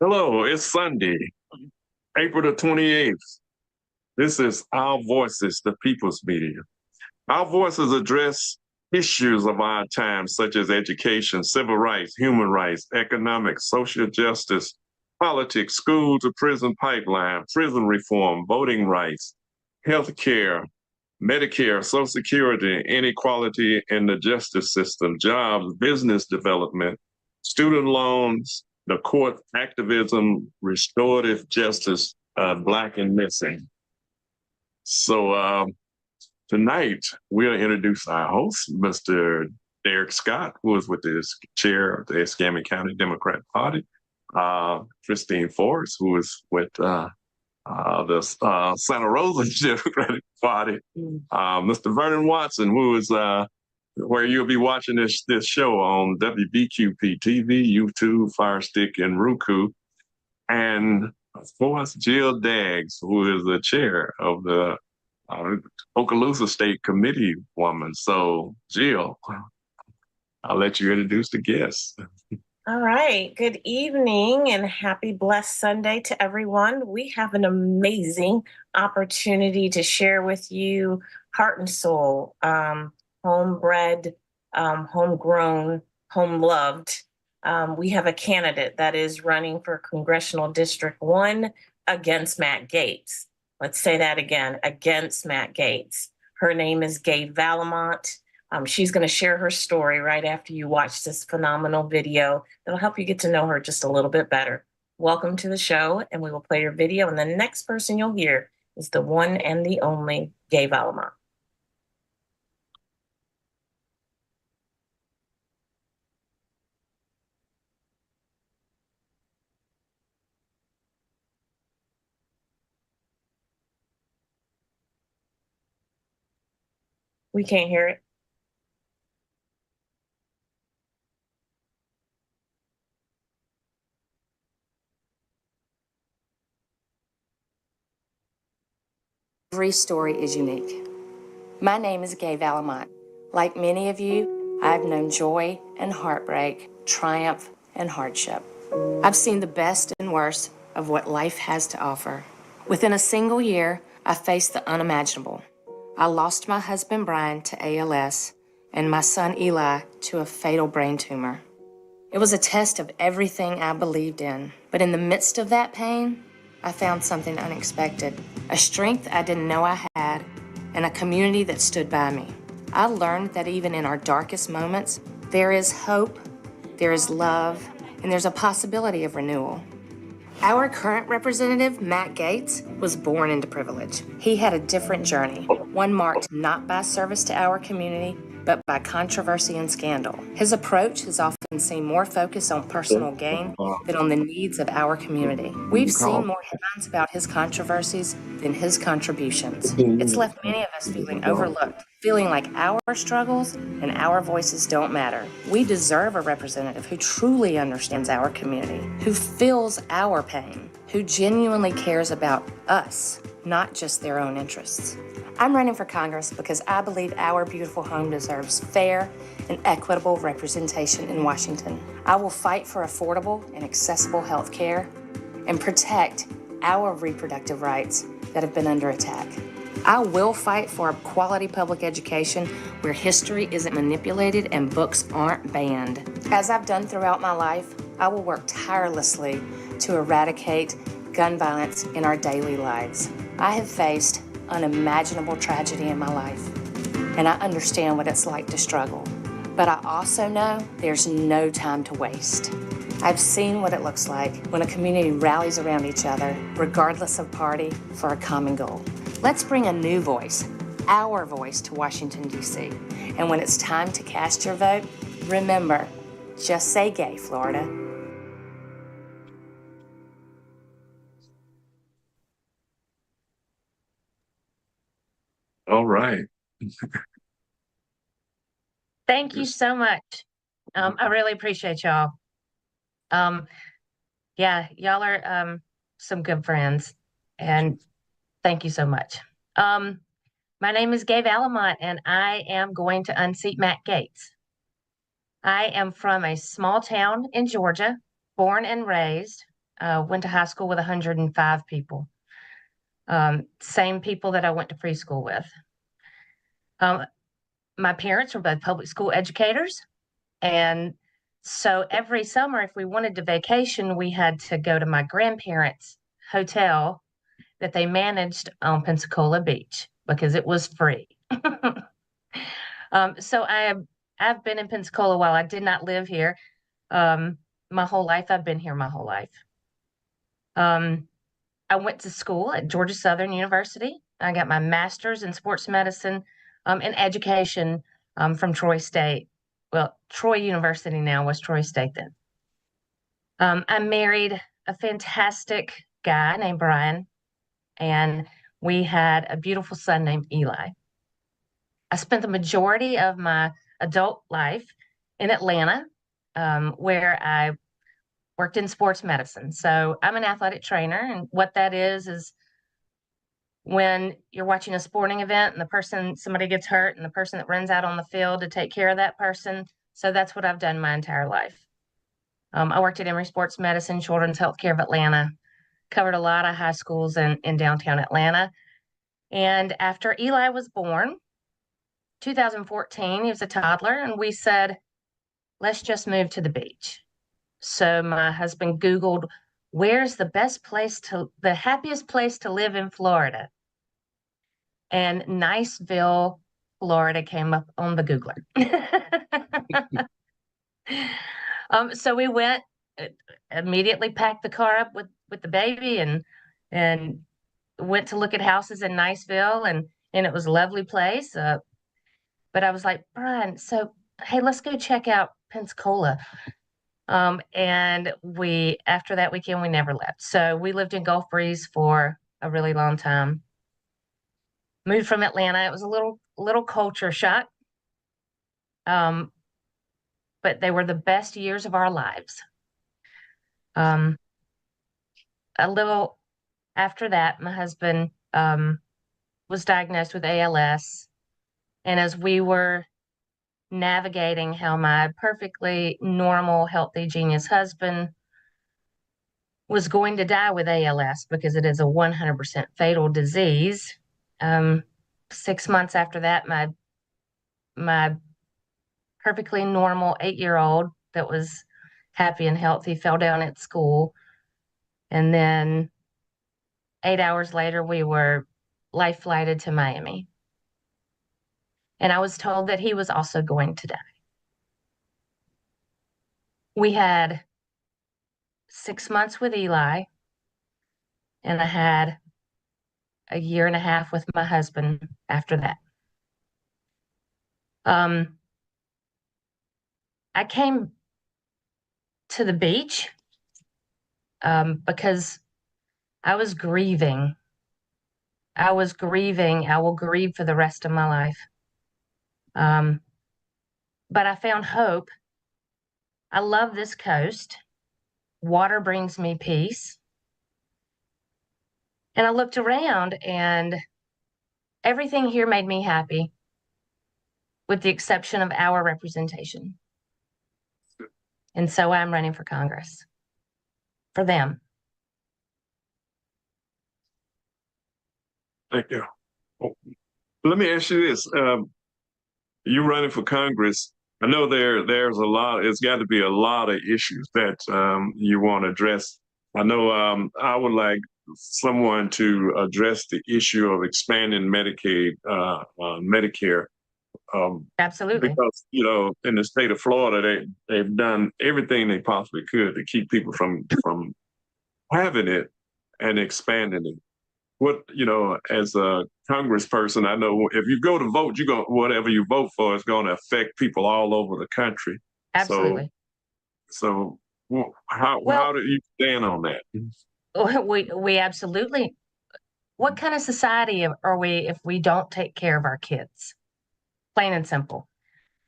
Hello, it's Sunday, April the 28th. This is Our Voices, the People's Media. Our voices address issues of our time, such as education, civil rights, human rights, economics, social justice, politics, school to prison pipeline, prison reform, voting rights, healthcare, Medicare, Social Security, inequality in the justice system, jobs, business development, student loans, the court, activism, restorative justice, Black and missing. So tonight we'll introduce our host, Mr. Derek Scott, who is with the chair of the Escambia County Democratic Party, Christine Forrest, who is with the Santa Rosa Democratic Party, Mr. Vernon Watson, who is where you'll be watching this show on WBQP TV, YouTube, Fire Stick, and Roku. And of course, Jill Daggs, who is the chair of the Okaloosa State Committee woman. So, Jill, I'll let you introduce the guests. All right. Good evening and happy blessed Sunday to everyone. We have an amazing opportunity to share with you heart and soul, homebred, homegrown, home loved. We have a candidate that is running for Congressional District 1 against Matt Gaetz. Let's say that again, against Matt Gaetz. Her name is Gay Valamont. She's going to share her story right after you watch this phenomenal video that'll help you get to know her just a little bit better. Welcome to the show, and we will play your video. And the next person you'll hear is the one and the only Gay Valamont. We can't hear it. Every story is unique. My name is Gay Valamont. Like many of you, I've known joy and heartbreak, triumph and hardship. I've seen the best and worst of what life has to offer. Within a single year, I faced the unimaginable. I lost my husband Brian to ALS and my son Eli to a fatal brain tumor. It was a test of everything I believed in, but in the midst of that pain, I found something unexpected, a strength I didn't know I had, and a community that stood by me. I learned that even in our darkest moments, there is hope, there is love, and there's a possibility of renewal. Our current representative, Matt Gaetz, was born into privilege. He had a different journey, one marked not by service to our community, but by controversy and scandal. His approach has often seen more focus on personal gain than on the needs of our community. We've seen more headlines about his controversies than his contributions. It's left many of us feeling overlooked, feeling like our struggles and our voices don't matter. We deserve a representative who truly understands our community, who feels our pain, who genuinely cares about us, not just their own interests. I'm running for Congress because I believe our beautiful home deserves fair and equitable representation in Washington. I will fight for affordable and accessible health care and protect our reproductive rights that have been under attack. I will fight for a quality public education where history isn't manipulated and books aren't banned. As I've done throughout my life, I will work tirelessly to eradicate gun violence in our daily lives. I have faced unimaginable tragedy in my life, and I understand what it's like to struggle. But I also know there's no time to waste. I've seen what it looks like when a community rallies around each other, regardless of party, for a common goal. Let's bring a new voice, our voice, to Washington, D.C. And when it's time to cast your vote, remember, just say gay, Florida. All right. Thank you so much. I really appreciate y'all. Yeah, y'all are some good friends, and thank you so much. My name is Gay Valamont, and I am going to unseat Matt Gaetz. I am from a small town in Georgia, born and raised. went to high school with 105 people. Same people that I went to preschool with. My parents were both public school educators. And so every summer, if we wanted to vacation, we had to go to my grandparents' hotel that they managed on Pensacola Beach because it was free. So I've been in Pensacola while I did not live here. My whole life, I've been here my whole life. I went to school at Georgia Southern University. I got my master's in sports medicine and education from Troy State. Well, Troy University now, was Troy State then. I married a fantastic guy named Brian, and we had a beautiful son named Eli. I spent the majority of my adult life in Atlanta, where I worked in sports medicine. So I'm an athletic trainer, and what that is when you're watching a sporting event and somebody gets hurt, and the person that runs out on the field to take care of that person. So that's what I've done my entire life. I worked at Emory Sports Medicine, Children's Healthcare of Atlanta, covered a lot of high schools in downtown Atlanta. And after Eli was born, 2014, he was a toddler, and we said, let's just move to the beach. So my husband Googled, where's the happiest place to live in Florida? And Niceville, Florida came up on the Googler. So we went, immediately packed the car up with the baby and went to look at houses in Niceville, and it was a lovely place. But I was like, Brian, so hey, let's go check out Pensacola. And after that weekend, we never left. So we lived in Gulf Breeze for a really long time. Moved from Atlanta. It was a little culture shock. But they were the best years of our lives. A little after that, my husband was diagnosed with ALS. And as we were navigating how my perfectly normal, healthy, genius husband was going to die with ALS because it is a 100% fatal disease. 6 months after that, my perfectly normal 8-year-old that was happy and healthy fell down at school. And then 8 hours later, we were life flighted to Miami. And I was told that he was also going to die. We had 6 months with Eli, and I had a year and a half with my husband after that. I came to the beach because I was grieving. I will grieve for the rest of my life. But I found hope. I love this coast. Water brings me peace. And I looked around, and everything here made me happy, with the exception of our representation. And so I'm running for Congress for them. Thank you. Oh, let me ask you this. You're running for Congress. I know there's it's got to be a lot of issues that you want to address. I know I would like someone to address the issue of expanding Medicare. Absolutely. Because, in the state of Florida, they've done everything they possibly could to keep people from having it and expanding it. As a congressperson, I know if you go to vote, whatever you vote for is going to affect people all over the country. Absolutely. So how do you stand on that? We absolutely. What kind of society are we if we don't take care of our kids? Plain and simple.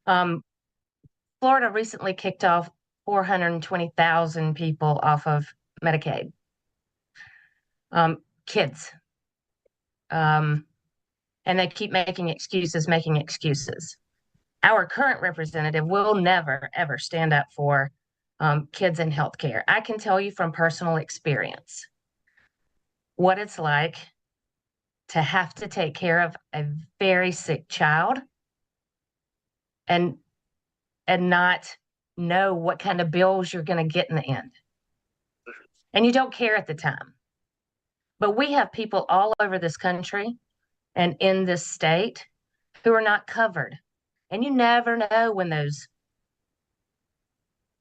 Florida recently kicked off 420,000 people off of Medicaid. Kids. And they keep making excuses. Our current representative will never, ever stand up for kids in healthcare. I can tell you from personal experience what it's like to have to take care of a very sick child and not know what kind of bills you're going to get in the end. And you don't care at the time. But we have people all over this country and in this state who are not covered. And you never know when those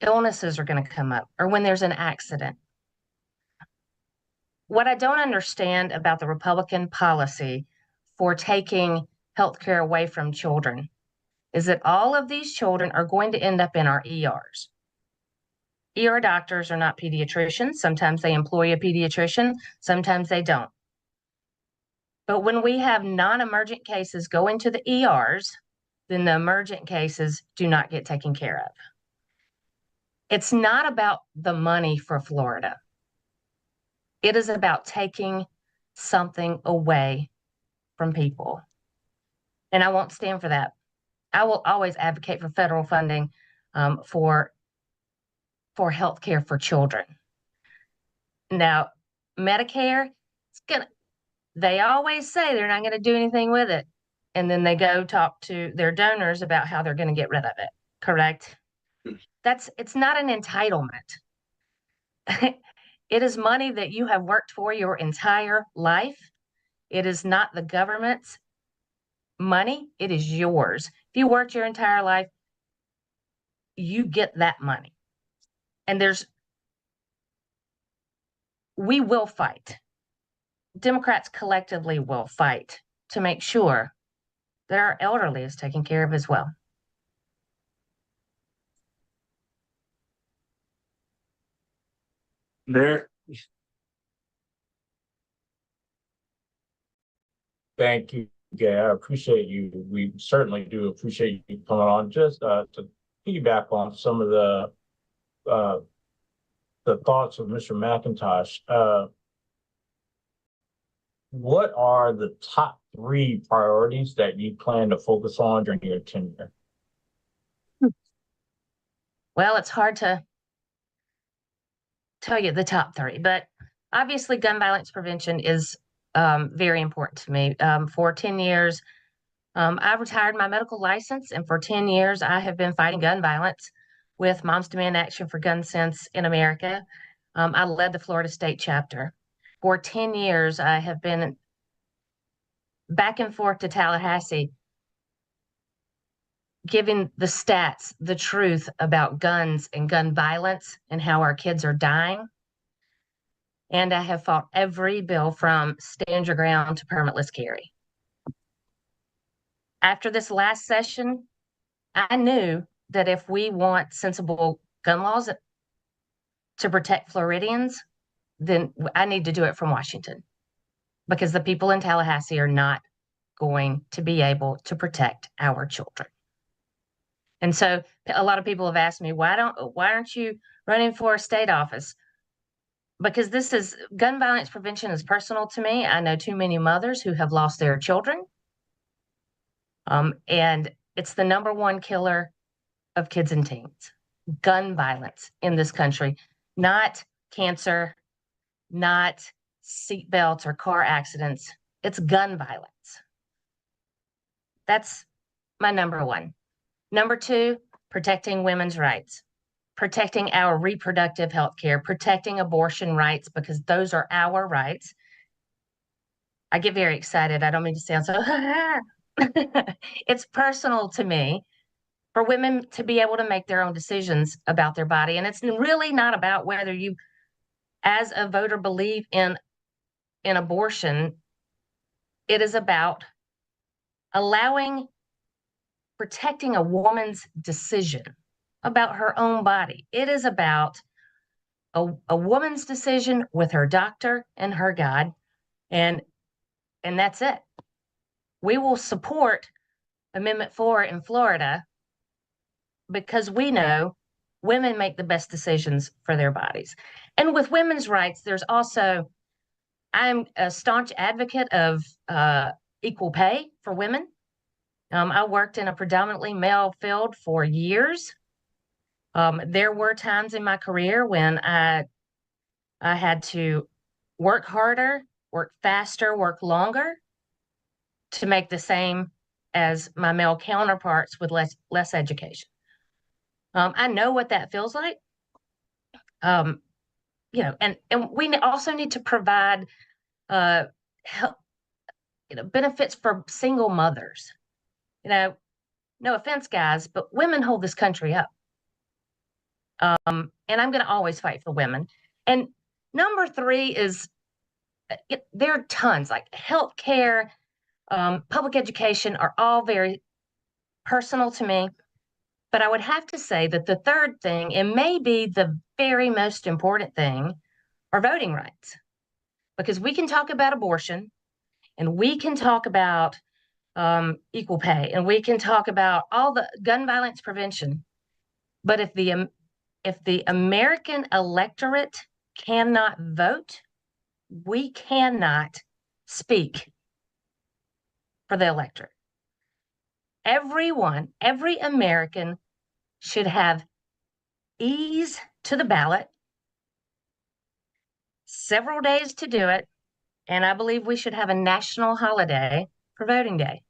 illnesses are going to come up or when there's an accident. What I don't understand about the Republican policy for taking healthcare away from children is that all of these children are going to end up in our ERs. ER doctors are not pediatricians. Sometimes they employ a pediatrician, sometimes they don't. But when we have non-emergent cases go into the ERs, then the emergent cases do not get taken care of. It's not about the money for Florida. It is about taking something away from people. And I won't stand for that. I will always advocate for federal funding for health care for children. Now, Medicare, they always say they're not going to do anything with it. And then they go talk to their donors about how they're going to get rid of it. Correct? It's not an entitlement. It is money that you have worked for your entire life. It is not the government's money. It is yours. If you worked your entire life, you get that money. And we will fight. Democrats collectively will fight to make sure that our elderly is taken care of as well. Thank you, Gay. I appreciate you. We certainly do appreciate you coming on. Just to piggyback on some of the thoughts of Mr. McIntosh, what are the top 3 priorities that you plan to focus on during your tenure? Well, it's hard to tell you the top 3, but obviously gun violence prevention is very important to me. For 10 years, I've retired my medical license, and for 10 years, I have been fighting gun violence with Moms Demand Action for Gun Sense in America. I led the Florida State chapter. For 10 years, I have been back and forth to Tallahassee, giving the stats, the truth about guns and gun violence and how our kids are dying. And I have fought every bill from stand your ground to permitless carry. After this last session, I knew that if we want sensible gun laws to protect Floridians, then I need to do it from Washington, because the people in Tallahassee are not going to be able to protect our children. And so a lot of people have asked me, why aren't you running for a state office? Because gun violence prevention is personal to me. I know too many mothers who have lost their children. And it's the #1 killer of kids and teens. Gun violence in this country, not cancer, not seat belts or car accidents. It's gun violence. That's my #1. #2, protecting women's rights, protecting our reproductive health care, protecting abortion rights, because those are our rights. I get very excited. I don't mean to sound so, it's personal to me for women to be able to make their own decisions about their body. And it's really not about whether you, as a voter, believe in abortion. It is about protecting a woman's decision about her own body. It is about a woman's decision with her doctor and her God, and that's it. We will support Amendment 4 in Florida because we know women make the best decisions for their bodies. And with women's rights, I'm a staunch advocate of equal pay for women. I worked in a predominantly male field for years. There were times in my career when I had to work harder, work faster, work longer to make the same as my male counterparts with less education. I know what that feels like. And we also need to provide help, benefits for single mothers. No offense, guys, but women hold this country up. And I'm going to always fight for women. And number 3 is there are tons, like healthcare, public education are all very personal to me. But I would have to say that the third thing, and maybe the very most important thing, are voting rights. Because we can talk about abortion, and we can talk about equal pay, and we can talk about all the gun violence prevention. But if the American electorate cannot vote, we cannot speak for the electorate. Every American should have ease to the ballot, several days to do it, and I believe we should have a national holiday for voting day.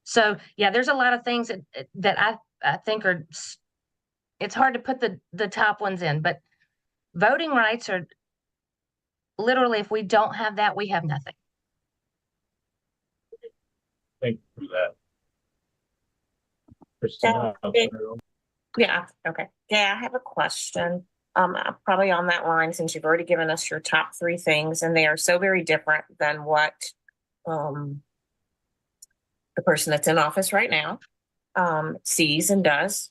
So, yeah, there's a lot of things that I think it's hard to put the top ones in, but voting rights are literally, if we don't have that, we have nothing. Thank you for that. Christina, I'll turn it over. Yeah, okay. Yeah, I have a question. Probably on that line, since you've already given us your top 3 things, and they are so very different than what the person that's in office right now sees and does.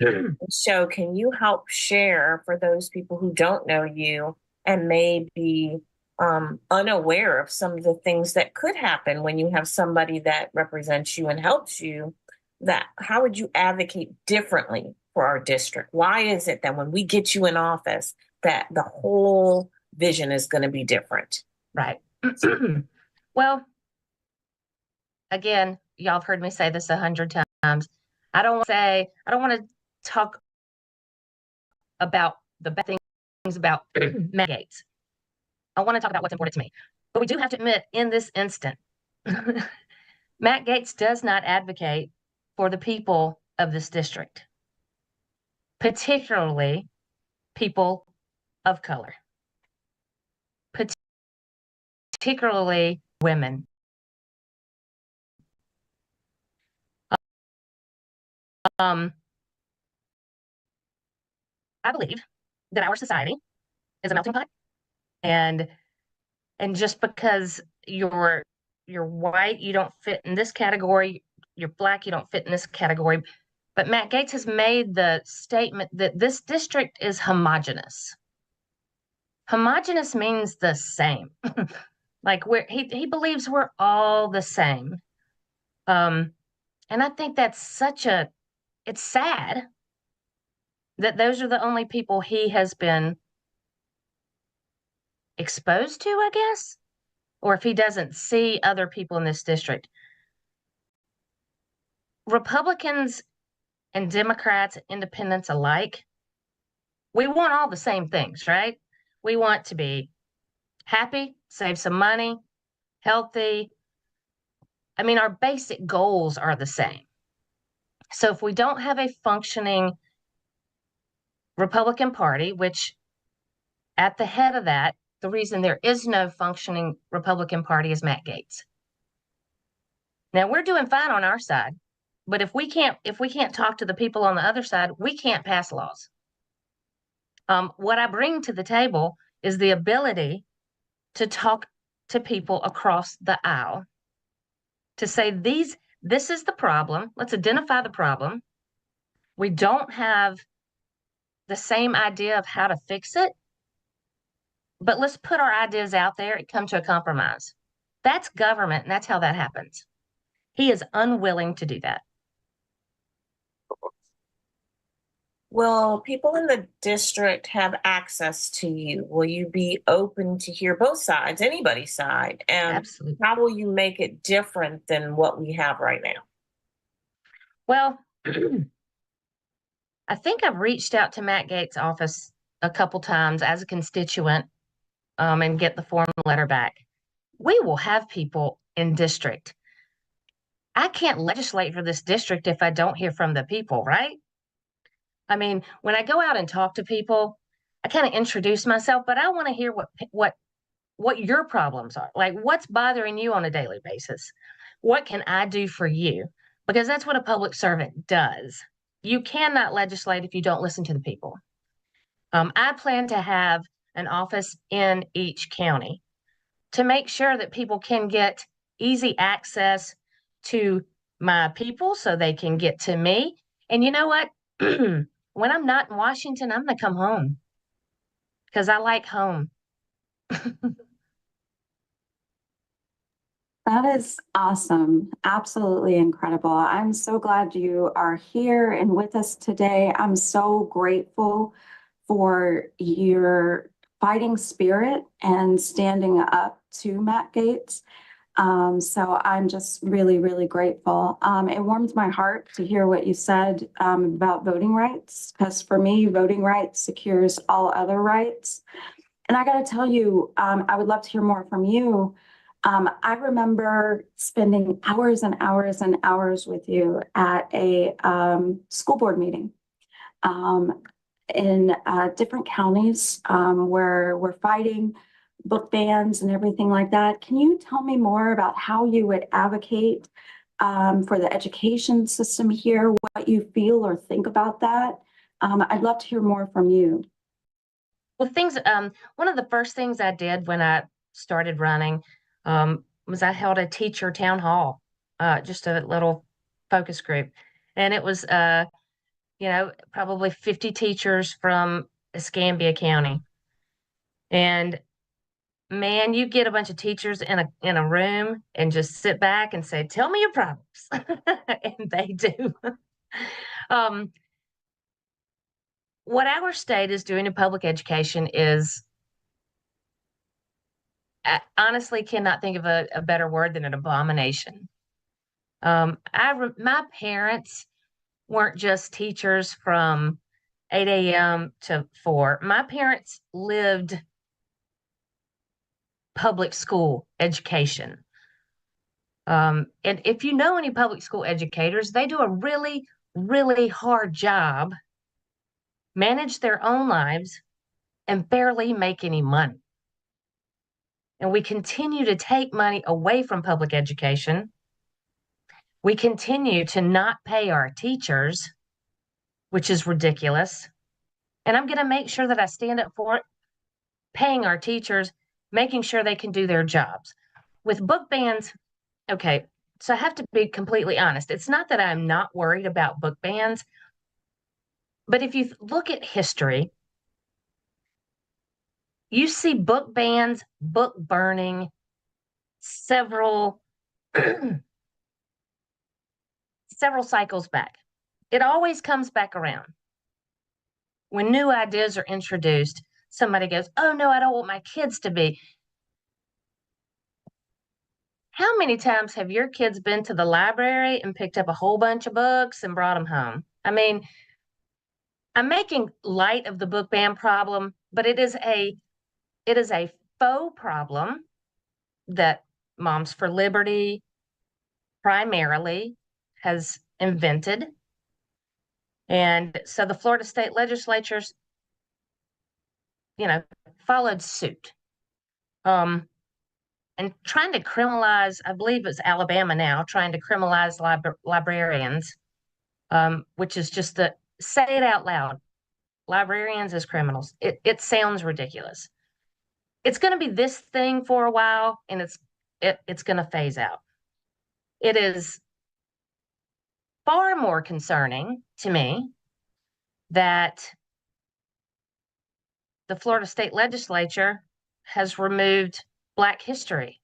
So can you help share for those people who don't know you and may be unaware of some of the things that could happen when you have somebody that represents you and helps you, that how would you advocate differently for our district? Why is it that when we get you in office that the whole vision is going to be different? Right. Well, again, y'all have heard me say this 100 times. I don't want to talk about the bad things about Matt Gaetz. I want to talk about what's important to me. But we do have to admit, in this instant, Matt Gaetz does not advocate for the people of this district, particularly people of color, particularly women. I believe that our society is a melting pot, and just because you're white, you don't fit in this category. You're Black, you don't fit in this category. But Matt Gaetz has made the statement that this district is homogenous. Homogenous means the same. Like he believes we're all the same. And I think that's it's sad that those are the only people he has been exposed to, I guess, or if he doesn't see other people in this district. Republicans and Democrats, independents alike, we want all the same things, right? We want to be happy, save some money, healthy. I mean, our basic goals are the same. So if we don't have a functioning Republican Party, which at the head of that, the reason there is no functioning Republican Party is Matt Gaetz. Now, we're doing fine on our side, but if we can't talk to the people on the other side, we can't pass laws. What I bring to the table is the ability to talk to people across the aisle, to say this is the problem. Let's identify the problem. We don't have the same idea of how to fix it, but let's put our ideas out there and come to a compromise. That's government, and that's how that happens. He is unwilling to do that. Will people in the district have access to you? Will you be open to hear both sides, anybody's side? And Absolutely. how will you make it different than what we have right now? Well, I think I've reached out to Matt Gates' office a couple times as a constituent and get the form letter back. We will have people in district. I can't legislate for this district if I don't hear from the people, right? I mean, when I go out and talk to people, I kind of introduce myself, but I want to hear what your problems are. Like, what's bothering you on a daily basis? What can I do for you? Because that's what a public servant does. You cannot legislate if you don't listen to the people. I plan to have an office in each county to make sure that people can get easy access to my people so they can get to me. And you know what? When I'm not in Washington, I'm going to come home because I like home. That is awesome. Absolutely incredible. I'm so glad you are here and with us today. I'm so grateful for your fighting spirit and standing up to Matt Gates. So I'm just really, really grateful. It warms my heart to hear what you said about voting rights, because for me, voting rights secures all other rights. And I got to tell you, I would love to hear more from you. I remember spending hours and hours and hours with you at a school board meeting in different counties where we're fighting book bans and everything like that. Can you tell me more about how you would advocate for the education system here, what you feel or think about that? I'd love to hear more from you. Well, one of the first things I did when I started running was I held a teacher town hall, just a little focus group. And it was, probably 50 teachers from Escambia County. And man, you get a bunch of teachers in a room and just sit back and say, "Tell me your problems," and they do. um, what our state is doing in public education is, I honestly cannot think of a better word than an abomination. My parents weren't just teachers from 8 a.m. to 4. My parents lived public school education. And if you know any public school educators, they do a really, really hard job, manage their own lives, and barely make any money. And we continue to take money away from public education. We continue to not pay our teachers, which is ridiculous. And I'm going to make sure that I stand up for it, paying our teachers, making sure they can do their jobs. With book bans, okay, so I have to be completely honest. It's not that I'm not worried about book bans, but if you look at history, you see book bans, book burning, several several cycles back. It always comes back around. When new ideas are introduced, somebody goes, "Oh no, I don't want my kids to be." How many times have your kids been to the library and picked up a whole bunch of books and brought them home? I mean, I'm making light of the book ban problem, but it is a faux problem that Moms for Liberty primarily has invented. And so the Florida state legislatures, followed suit. And trying to criminalize, I believe it's Alabama now, trying to criminalize librarians, which is just say it out loud. Librarians as criminals. It sounds ridiculous. It's going to be this thing for a while, and it's going to phase out. It is far more concerning to me that the Florida state legislature has removed Black history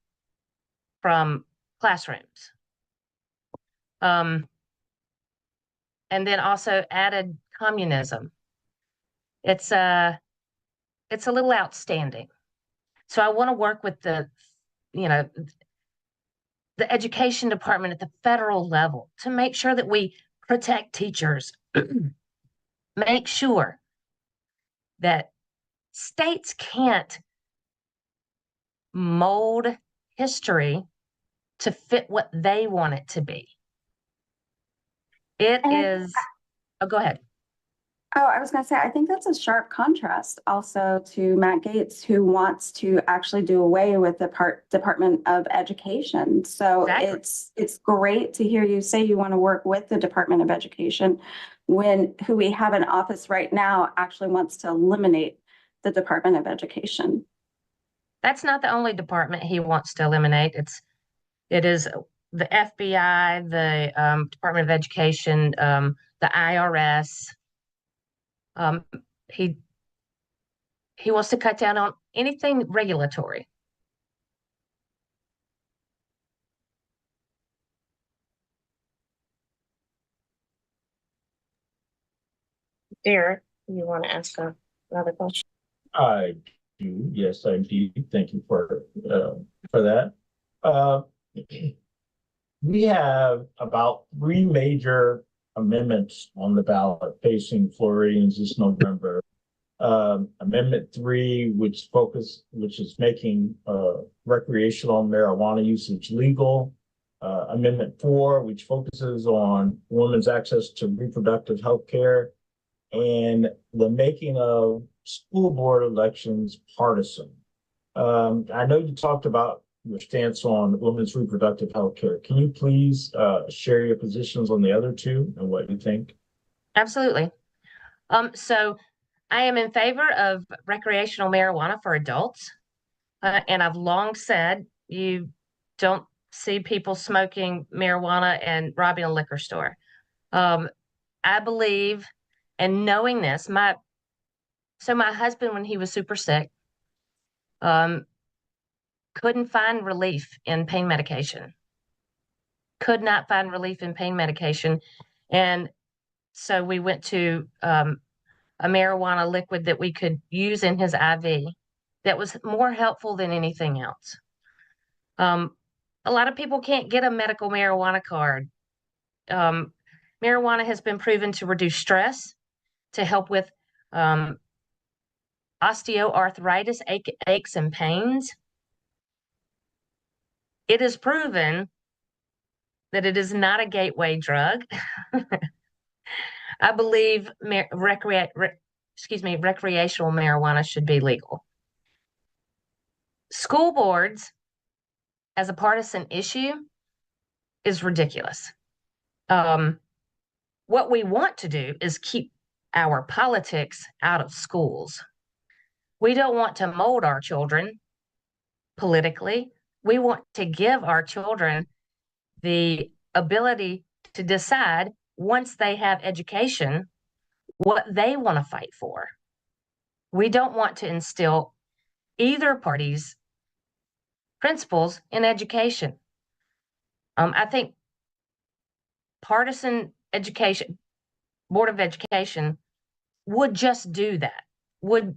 from classrooms. And then also added communism. It's a little outstanding. So I want to work with the education department at the federal level to make sure that we protect teachers, make sure that states can't mold history to fit what they want it to be. It is, oh, go ahead. Oh, I was going to say, I think that's a sharp contrast also to Matt Gaetz, who wants to actually do away with the Department of Education. So Exactly. it's great to hear you say you want to work with the Department of Education when who we have in office right now actually wants to eliminate the Department of Education. That's not the only department he wants to eliminate. It is the FBI, the Department of Education, the IRS. He wants to cut down on anything regulatory. Derek, you want to ask another question? I do. Yes, I do. Thank you for that. We have about 3 major amendments on the ballot facing Floridians this November. Amendment 3, which is making recreational marijuana usage legal. Amendment 4, which focuses on women's access to reproductive health care, and the making of school board elections partisan. I know you talked about your stance on women's reproductive health care. Can you please share your positions on the other two and what you think? Absolutely. So I am in favor of recreational marijuana for adults. And I've long said you don't see people smoking marijuana and robbing a liquor store. I believe, and knowing this, my husband, when he was super sick, couldn't find relief in pain medication. Could not find relief in pain medication. And so we went to a marijuana liquid that we could use in his IV that was more helpful than anything else. A lot of people can't get a medical marijuana card. Marijuana has been proven to reduce stress, to help with osteoarthritis, aches and pains. It is proven that it is not a gateway drug. I believe recreational marijuana should be legal. School boards as a partisan issue is ridiculous. What we want to do is keep our politics out of schools. We don't want to mold our children politically. We want to give our children the ability to decide, once they have education, what they want to fight for. We don't want to instill either party's principles in education. I think partisan education, Board of Education, would just do that. Would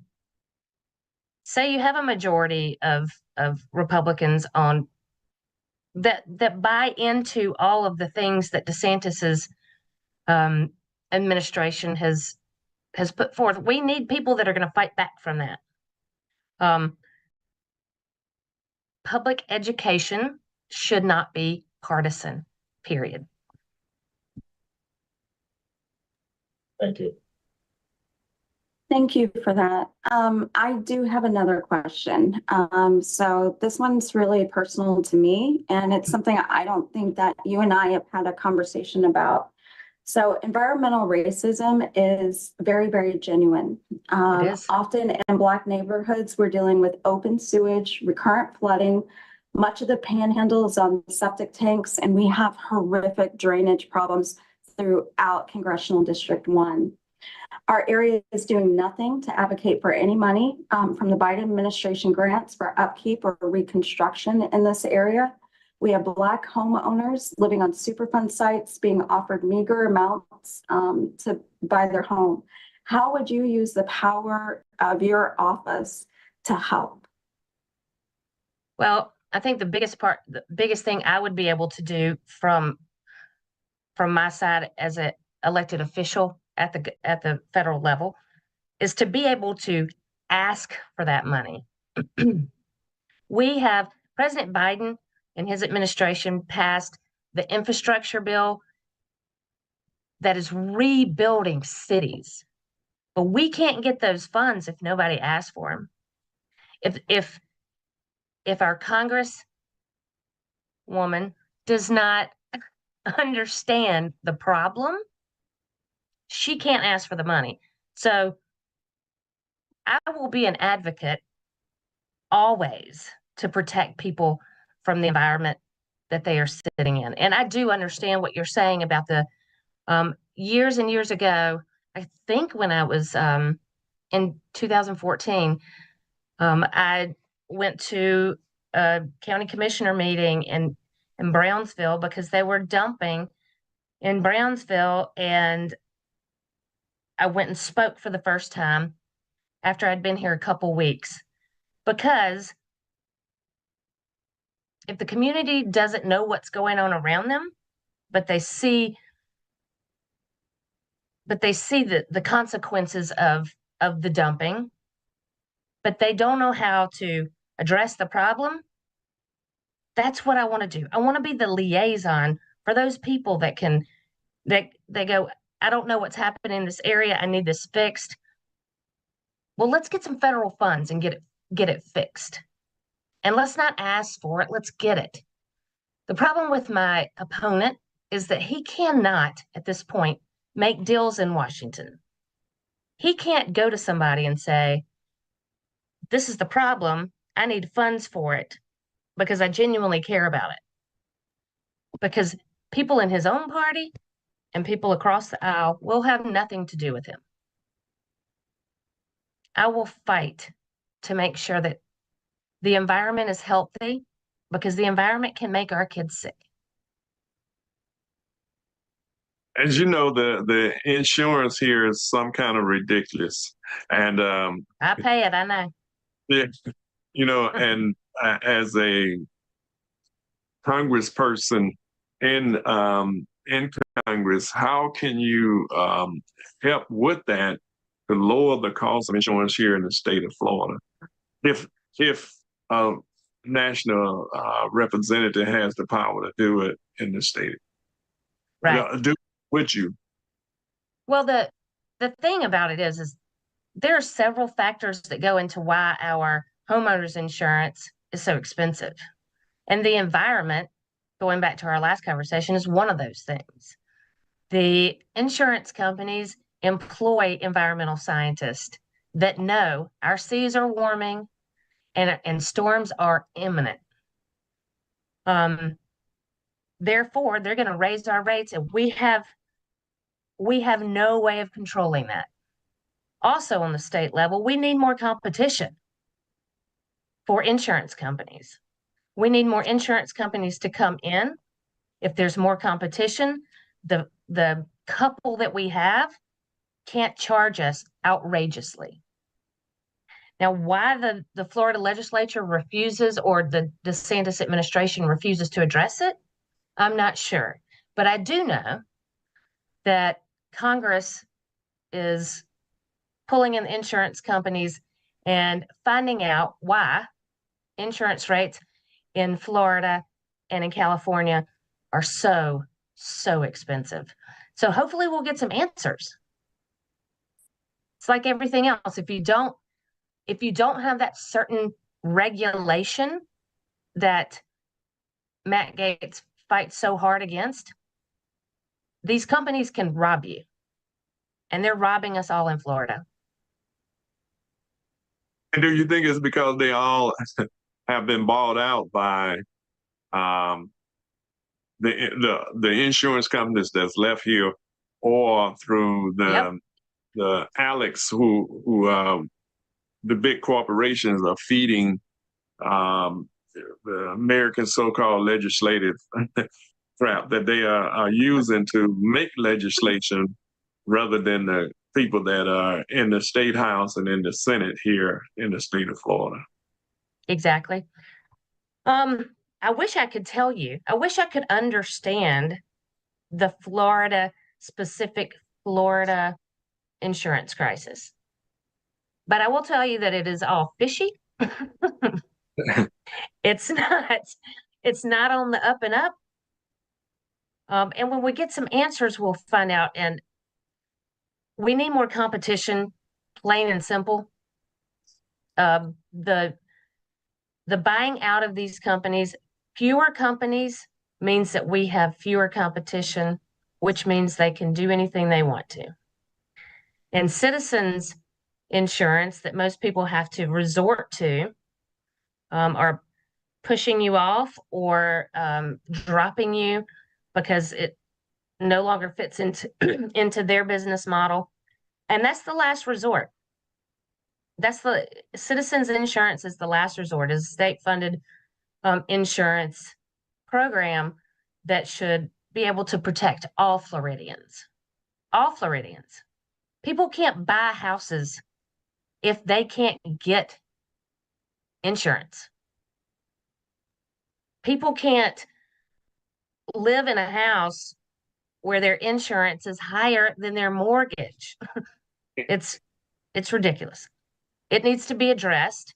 say you have a majority of Republicans on that buy into all of the things that DeSantis's administration has put forth. We need people that are going to fight back from that. Public education should not be partisan, period. Thank you. Thank you for that. I do have another question. So this one's really personal to me, and it's something I don't think that you and I have had a conversation about. So environmental racism is very, very genuine. It is. Often in Black neighborhoods, we're dealing with open sewage, recurrent flooding. Much of the panhandle is on septic tanks, and we have horrific drainage problems throughout Congressional District 1. Our area is doing nothing to advocate for any money from the Biden administration grants for upkeep or reconstruction in this area. We have Black homeowners living on Superfund sites being offered meager amounts to buy their home. How would you use the power of your office to help? Well, I think the biggest thing I would be able to do from my side as an elected official at the federal level is to be able to ask for that money. President Biden and his administration passed the infrastructure bill that is rebuilding cities. But we can't get those funds if nobody asks for them. If our Congresswoman does not understand the problem, she can't ask for the money. So I will be an advocate always to protect people from the environment that they are sitting in. And I do understand what you're saying about the years and years ago. I think when I was in 2014, I went to a county commissioner meeting in Brownsville because they were dumping in Brownsville, and I went and spoke for the first time after I'd been here a couple weeks, because if the community doesn't know what's going on around them, but they see the consequences of the dumping, but they don't know how to address the problem, that's what I want to do. I want to be the liaison for those people that they go, I don't know what's happening in this area. I need this fixed. Well, let's get some federal funds and get it fixed. And let's not ask for it. Let's get it. The problem with my opponent is that he cannot, at this point, make deals in Washington. He can't go to somebody and say, this is the problem. I need funds for it because I genuinely care about it. Because people in his own party and people across the aisle will have nothing to do with him. I will fight to make sure that the environment is healthy, because the environment can make our kids sick. As you know, the insurance here is some kind of ridiculous, and I pay it. I know. Yeah, and as a congressperson in Congress, how can you help with that to lower the cost of insurance here in the state of Florida? If a national representative has the power to do it in the state, right? Would you? Well, the thing about it is there are several factors that go into why our homeowners insurance is so expensive. And the environment, going back to our last conversation, is one of those things. The insurance companies employ environmental scientists that know our seas are warming and storms are imminent. Therefore, they're going to raise our rates, and we have no way of controlling that. Also, on the state level, we need more competition for insurance companies. We need more insurance companies to come in. If there's more competition, the couple that we have can't charge us outrageously. Now, why the Florida legislature refuses, or the DeSantis administration refuses to address it, I'm not sure. But I do know that Congress is pulling in insurance companies and finding out why insurance rates in Florida and in California are so expensive. So hopefully we'll get some answers. It's like everything else. If you don't have that certain regulation that Matt Gaetz fights so hard against, these companies can rob you. And they're robbing us all in Florida. And do you think it's because they all have been bought out by the insurance companies that's left here, or through the Alex who the big corporations are feeding the American so-called legislative crap that they are using to make legislation, rather than the people that are in the state house and in the Senate here in the state of Florida? Exactly. I wish I could tell you. I wish I could understand the specific Florida insurance crisis. But I will tell you that it is all fishy. It's not on the up and up. And when we get some answers, we'll find out. And we need more competition, plain and simple. The buying out of these companies, fewer companies means that we have fewer competition, which means they can do anything they want to. And Citizens insurance that most people have to resort to are pushing you off or dropping you because it no longer fits into into their business model. And that's the last resort. That's the Citizens insurance is the last resort, is a state-funded insurance program that should be able to protect all Floridians. All Floridians. People can't buy houses if they can't get insurance. People can't live in a house where their insurance is higher than their mortgage. It's ridiculous. It needs to be addressed.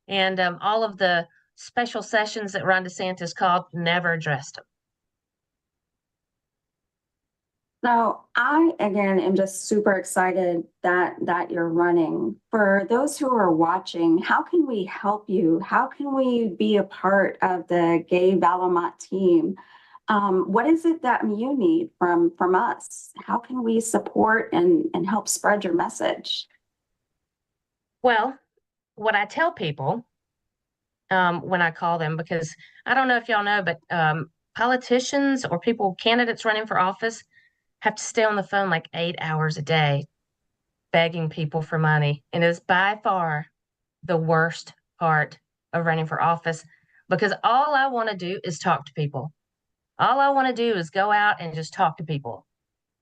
And all of the special sessions that Ron DeSantis called never addressed them. So I, again, am just super excited that you're running. For those who are watching, how can we help you? How can we be a part of the Gay Valamont team? What is it that you need from us? How can we support and help spread your message? Well, what I tell people when I call them, because I don't know if y'all know, but politicians or candidates running for office have to stay on the phone like 8 hours a day begging people for money. And it is by far the worst part of running for office, because all I want to do is talk to people. All I want to do is go out and just talk to people,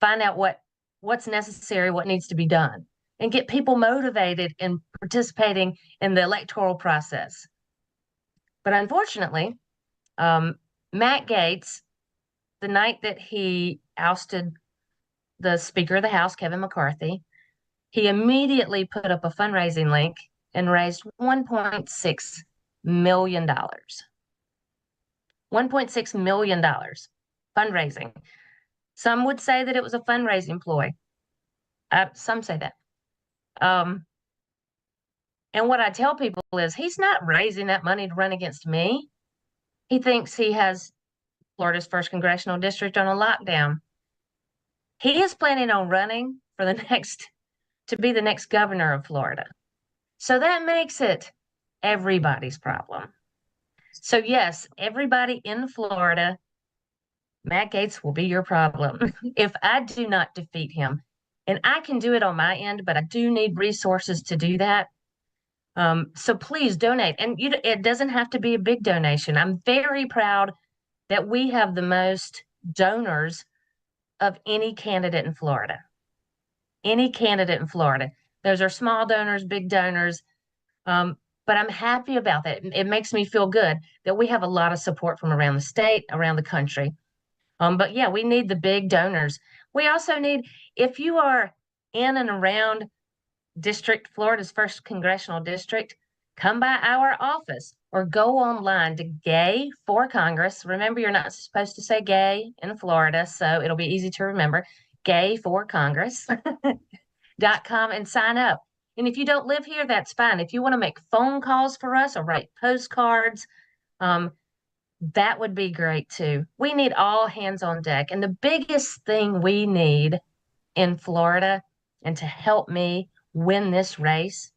find out what's necessary, what needs to be done, and get people motivated in participating in the electoral process. But unfortunately, Matt Gaetz, the night that he ousted the Speaker of the House, Kevin McCarthy, he immediately put up a fundraising link and raised $1.6 million. $1.6 million fundraising. Some would say that it was a fundraising ploy. Some say that. And what I tell people is he's not raising that money to run against me. He thinks he has Florida's 1st congressional district on a lockdown. He is planning on running for to be the next governor of Florida. So that makes it everybody's problem. So yes, everybody in Florida, Matt Gaetz will be your problem if I do not defeat him. And I can do it on my end, but I do need resources to do that. So please donate. And it doesn't have to be a big donation. I'm very proud that we have the most donors of any candidate in Florida. Any candidate in Florida. Those are small donors, big donors. But I'm happy about that. It makes me feel good that we have a lot of support from around the state, around the country. But yeah, we need the big donors. We also need, if you are in and around Florida's 1st congressional district, come by our office or go online to Gay for Congress. Remember, you're not supposed to say gay in Florida, so it'll be easy to remember. gayforcongress.com and sign up. And if you don't live here, that's fine. If you want to make phone calls for us or write postcards, that would be great too. We need all hands on deck. And the biggest thing we need in Florida, and to help me win this race,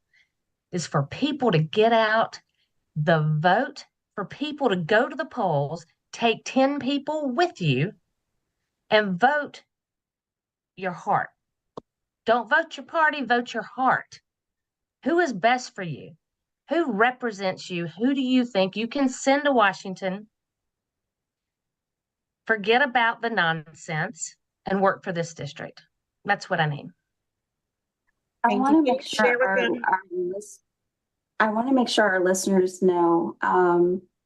is for people to get out the vote, for people to go to the polls, take 10 people with you and vote your heart. Don't vote your party, vote your heart. Who is best for you? Who represents you? Who do you think you can send to Washington? Forget about the nonsense and work for this district. That's what I need. I want to make sure our listeners know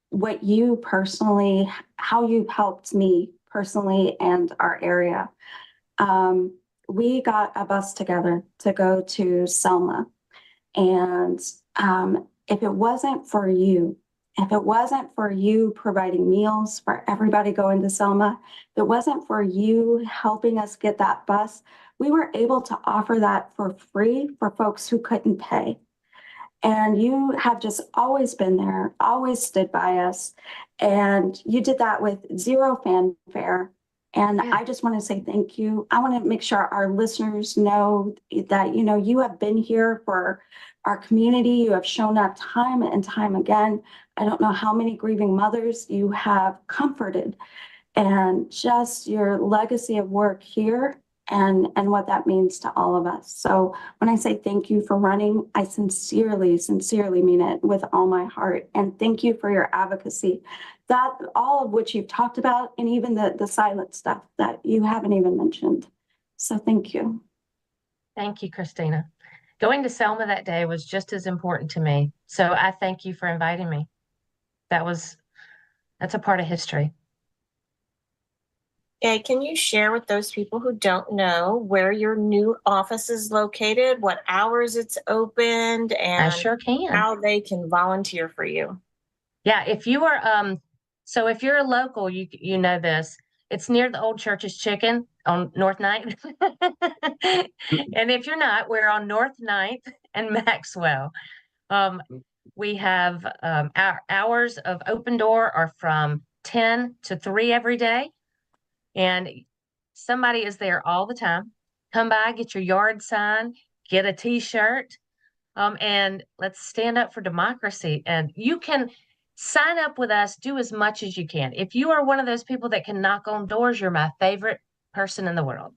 what you personally, how you've helped me personally and our area. we got a bus together to go to Selma. And if it wasn't for you, providing meals for everybody going to Selma, if it wasn't for you helping us get that bus, we were able to offer that for free for folks who couldn't pay. And you have just always been there, always stood by us. And you did that with zero fanfare. And I just want to say thank you. I want to make sure our listeners know that, you know, you have been here for our community. You have shown up time and time again. I don't know how many grieving mothers you have comforted, and just your legacy of work here and what that means to all of us. So when I say thank you for running, I sincerely mean it with all my heart. And thank you for your advocacy, that all of which you've talked about, and even the silent stuff that you haven't even mentioned. So thank you. Thank you, Christina. Going to Selma that day was just as important to me. So I thank you for inviting me. That's a part of history. Okay, can you share with those people who don't know where your new office is located, what hours it's opened, and I sure can. how they can volunteer for you? Yeah, if you are so if you're a local, you know this. It's near the old Church's Chicken on North 9th. And if you're not, we're on North 9th and Maxwell. We have our hours of open door are from 10 to 3 every day. And somebody is there all the time. Come by, get your yard sign, get a t-shirt, and let's stand up for democracy. And you can sign up with us, do as much as you can. If you are one of those people that can knock on doors, you're my favorite person in the world.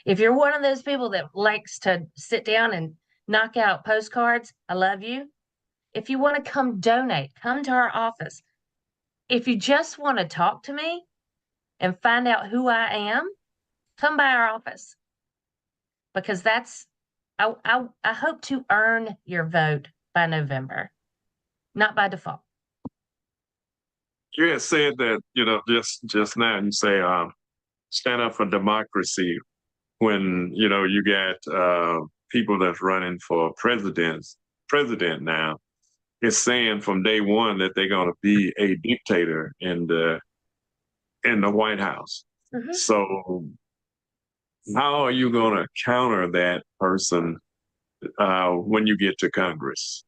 If you're one of those people that likes to sit down and knock out postcards, I love you. If you want to come donate, come to our office. If you just want to talk to me and find out who I am, come by our office, because I hope to earn your vote by November, not by default. You had said that, you know, just now you say stand up for democracy when, you know, you got people that's running for president now. It's saying from day one that they're going to be a dictator in the White House. Mm-hmm. So how are you going to counter that person when you get to Congress?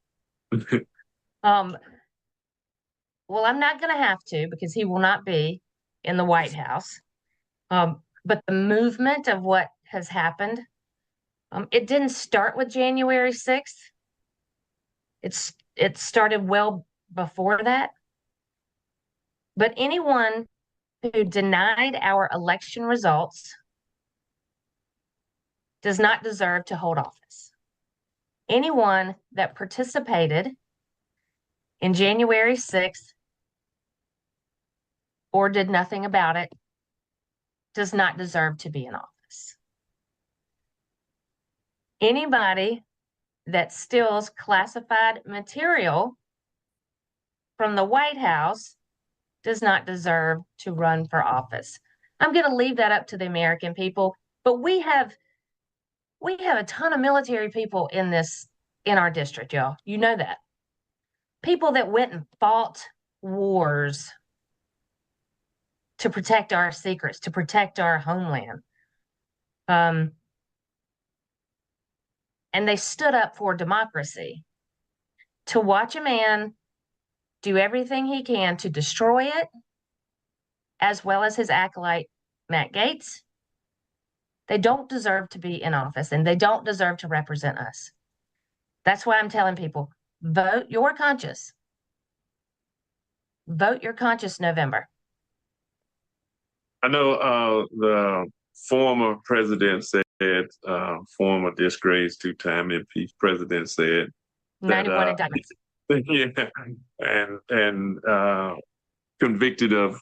Well, I'm not going to have to, because he will not be in the White House. But the movement of what has happened, it didn't start with January 6th. It started well before that. But anyone who denied our election results does not deserve to hold office. Anyone that participated in January 6th or did nothing about it does not deserve to be in office. Anybody that steals classified material from the White House does not deserve to run for office. I'm going to leave that up to the American people, but we have a ton of military people in our district, y'all. You know that. People that went and fought wars to protect our secrets, to protect our homeland. And they stood up for democracy. To watch a man do everything he can to destroy it, as well as his acolyte, Matt Gaetz, they don't deserve to be in office, and they don't deserve to represent us. That's why I'm telling people, vote your conscience. Vote your conscience November. I know the former president said, former disgraced two-time impeached president said 91 indictments. Yeah, and convicted of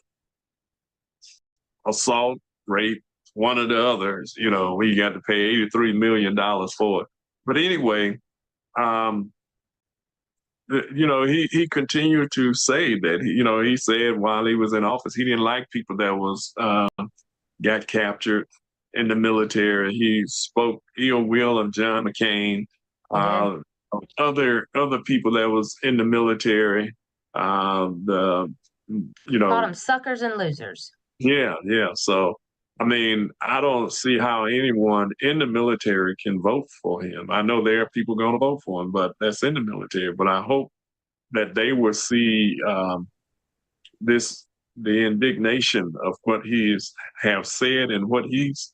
assault, rape, one or the others. You know, we got to pay $83 million for it. But anyway, you know, he continued to say that, he said while he was in office, he didn't like people that got captured. in the military. He spoke ill will of John McCain, other people that was in the military. The Called them suckers and losers. yeah. So I mean, I don't see how anyone in the military can vote for him. I know there are people going to vote for him, but that's in the military. But I hope that they will see the indignation of what he's have said and what he's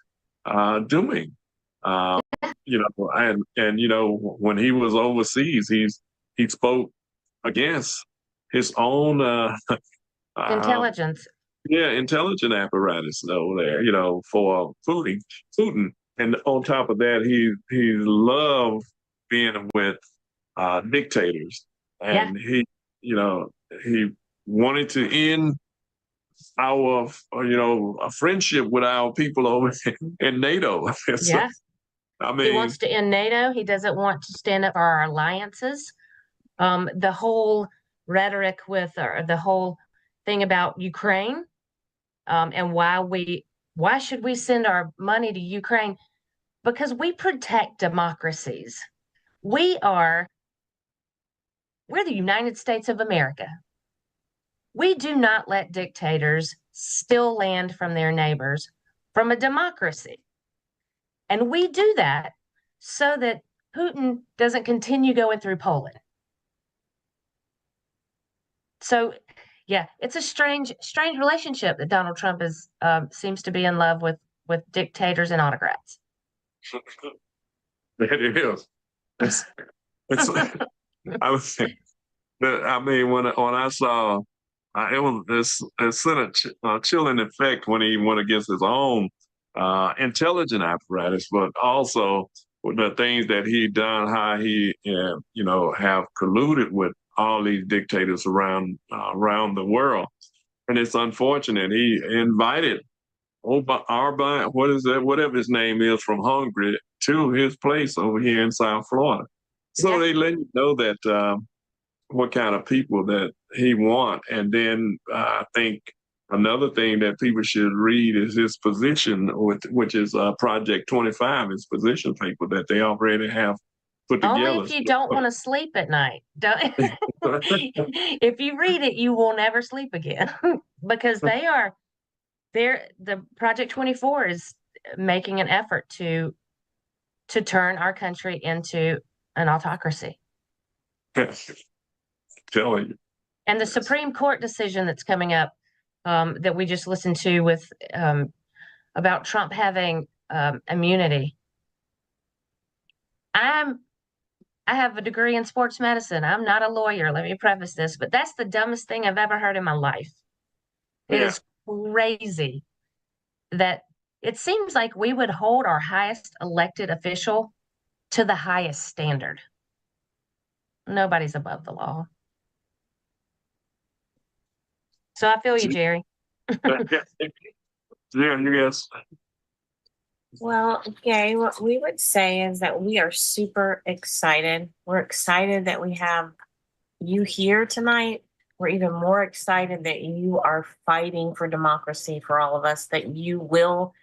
doing. And when he was overseas, he spoke against his own Intelligence. intelligent apparatus over there, for Putin. And on top of that, he loved being with dictators, and he wanted to end our a friendship with our people over in NATO. Yeah. I mean, he wants to end NATO. He doesn't want to stand up for our alliances. The whole rhetoric with the whole thing about Ukraine, and why should we send our money to Ukraine? Because we protect democracies. We're the United States of America. We do not let dictators steal land from their neighbors from a democracy. And we do that so that Putin doesn't continue going through Poland. So, yeah, it's a strange relationship that Donald Trump is seems to be in love with dictators and autocrats. It is. I mean, when I saw, it sent a chilling effect when he went against his own intelligent apparatus, but also with the things that he done, how he, have colluded with all these dictators around the world. And it's unfortunate. He invited Arba, whatever his name is, from Hungary to his place over here in South Florida. So they let you know that what kind of people that he want. And then I think another thing that people should read is his position, which is Project 25, his position paper that they already have put together. Only if you don't want to sleep at night. If you read it, you will never sleep again because the Project 24 is making an effort to turn our country into an autocracy. Telling you. And the Supreme Court decision that's coming up that we just listened to with about Trump having immunity. I have a degree in sports medicine. I'm not a lawyer. Let me preface this, but that's the dumbest thing I've ever heard in my life. It is crazy that it seems like we would hold our highest elected official to the highest standard. Nobody's above the law. So I feel you, Jerry. Yes. Well, Gay, what we would say is that we are super excited. We're excited that we have you here tonight. We're even more excited that you are fighting for democracy for all of us, that you will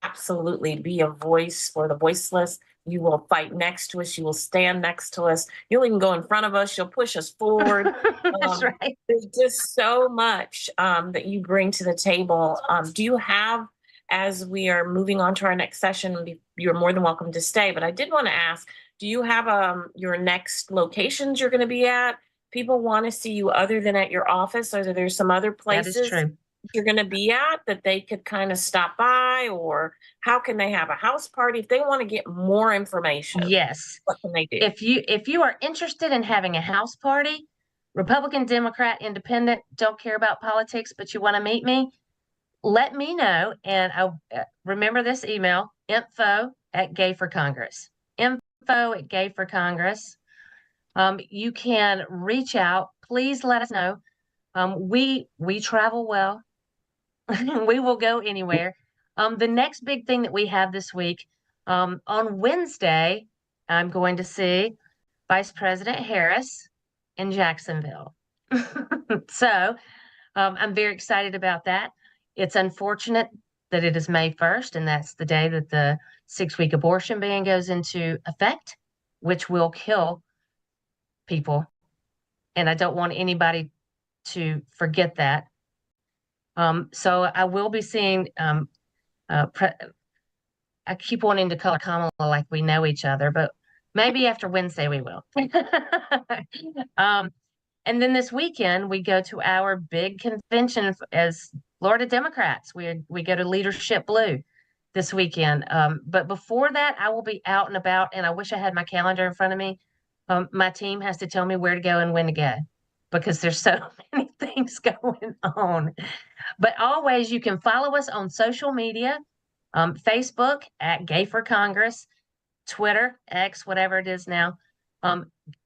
absolutely be a voice for the voiceless. You will fight next to us. You will stand next to us. You'll even go in front of us. You'll push us forward. That's right. There's just so much that you bring to the table. Do you have, as we are moving on to our next session, you're more than welcome to stay, but I did want to ask, do you have your next locations you're going to be at? People want to see you other than at your office, or are there some other places that is true. You're going to be at that they could kind of stop by, or how can they have a house party if they want to get more information? Yes. What can they do? If you are interested in having a house party, Republican, Democrat, Independent, don't care about politics, but you want to meet me, let me know. And I'll remember this email, info@gayforcongress. info@gayforcongress. You can reach out. Please let us know. We travel well. We will go anywhere. The next big thing that we have this week, on Wednesday, I'm going to see Vice President Harris in Jacksonville. So I'm very excited about that. It's unfortunate that it is May 1st, and that's the day that the 6-week abortion ban goes into effect, which will kill people. And I don't want anybody to forget that. So I will be seeing, I keep wanting to call Kamala like we know each other, but maybe after Wednesday we will. And then this weekend we go to our big convention as Florida Democrats. We go to Leadership Blue this weekend. But before that, I will be out and about, and I wish I had my calendar in front of me. My team has to tell me where to go and when to go because there's so many things going on. But always, you can follow us on social media, Facebook at Gay for Congress, Twitter, X, whatever it is now,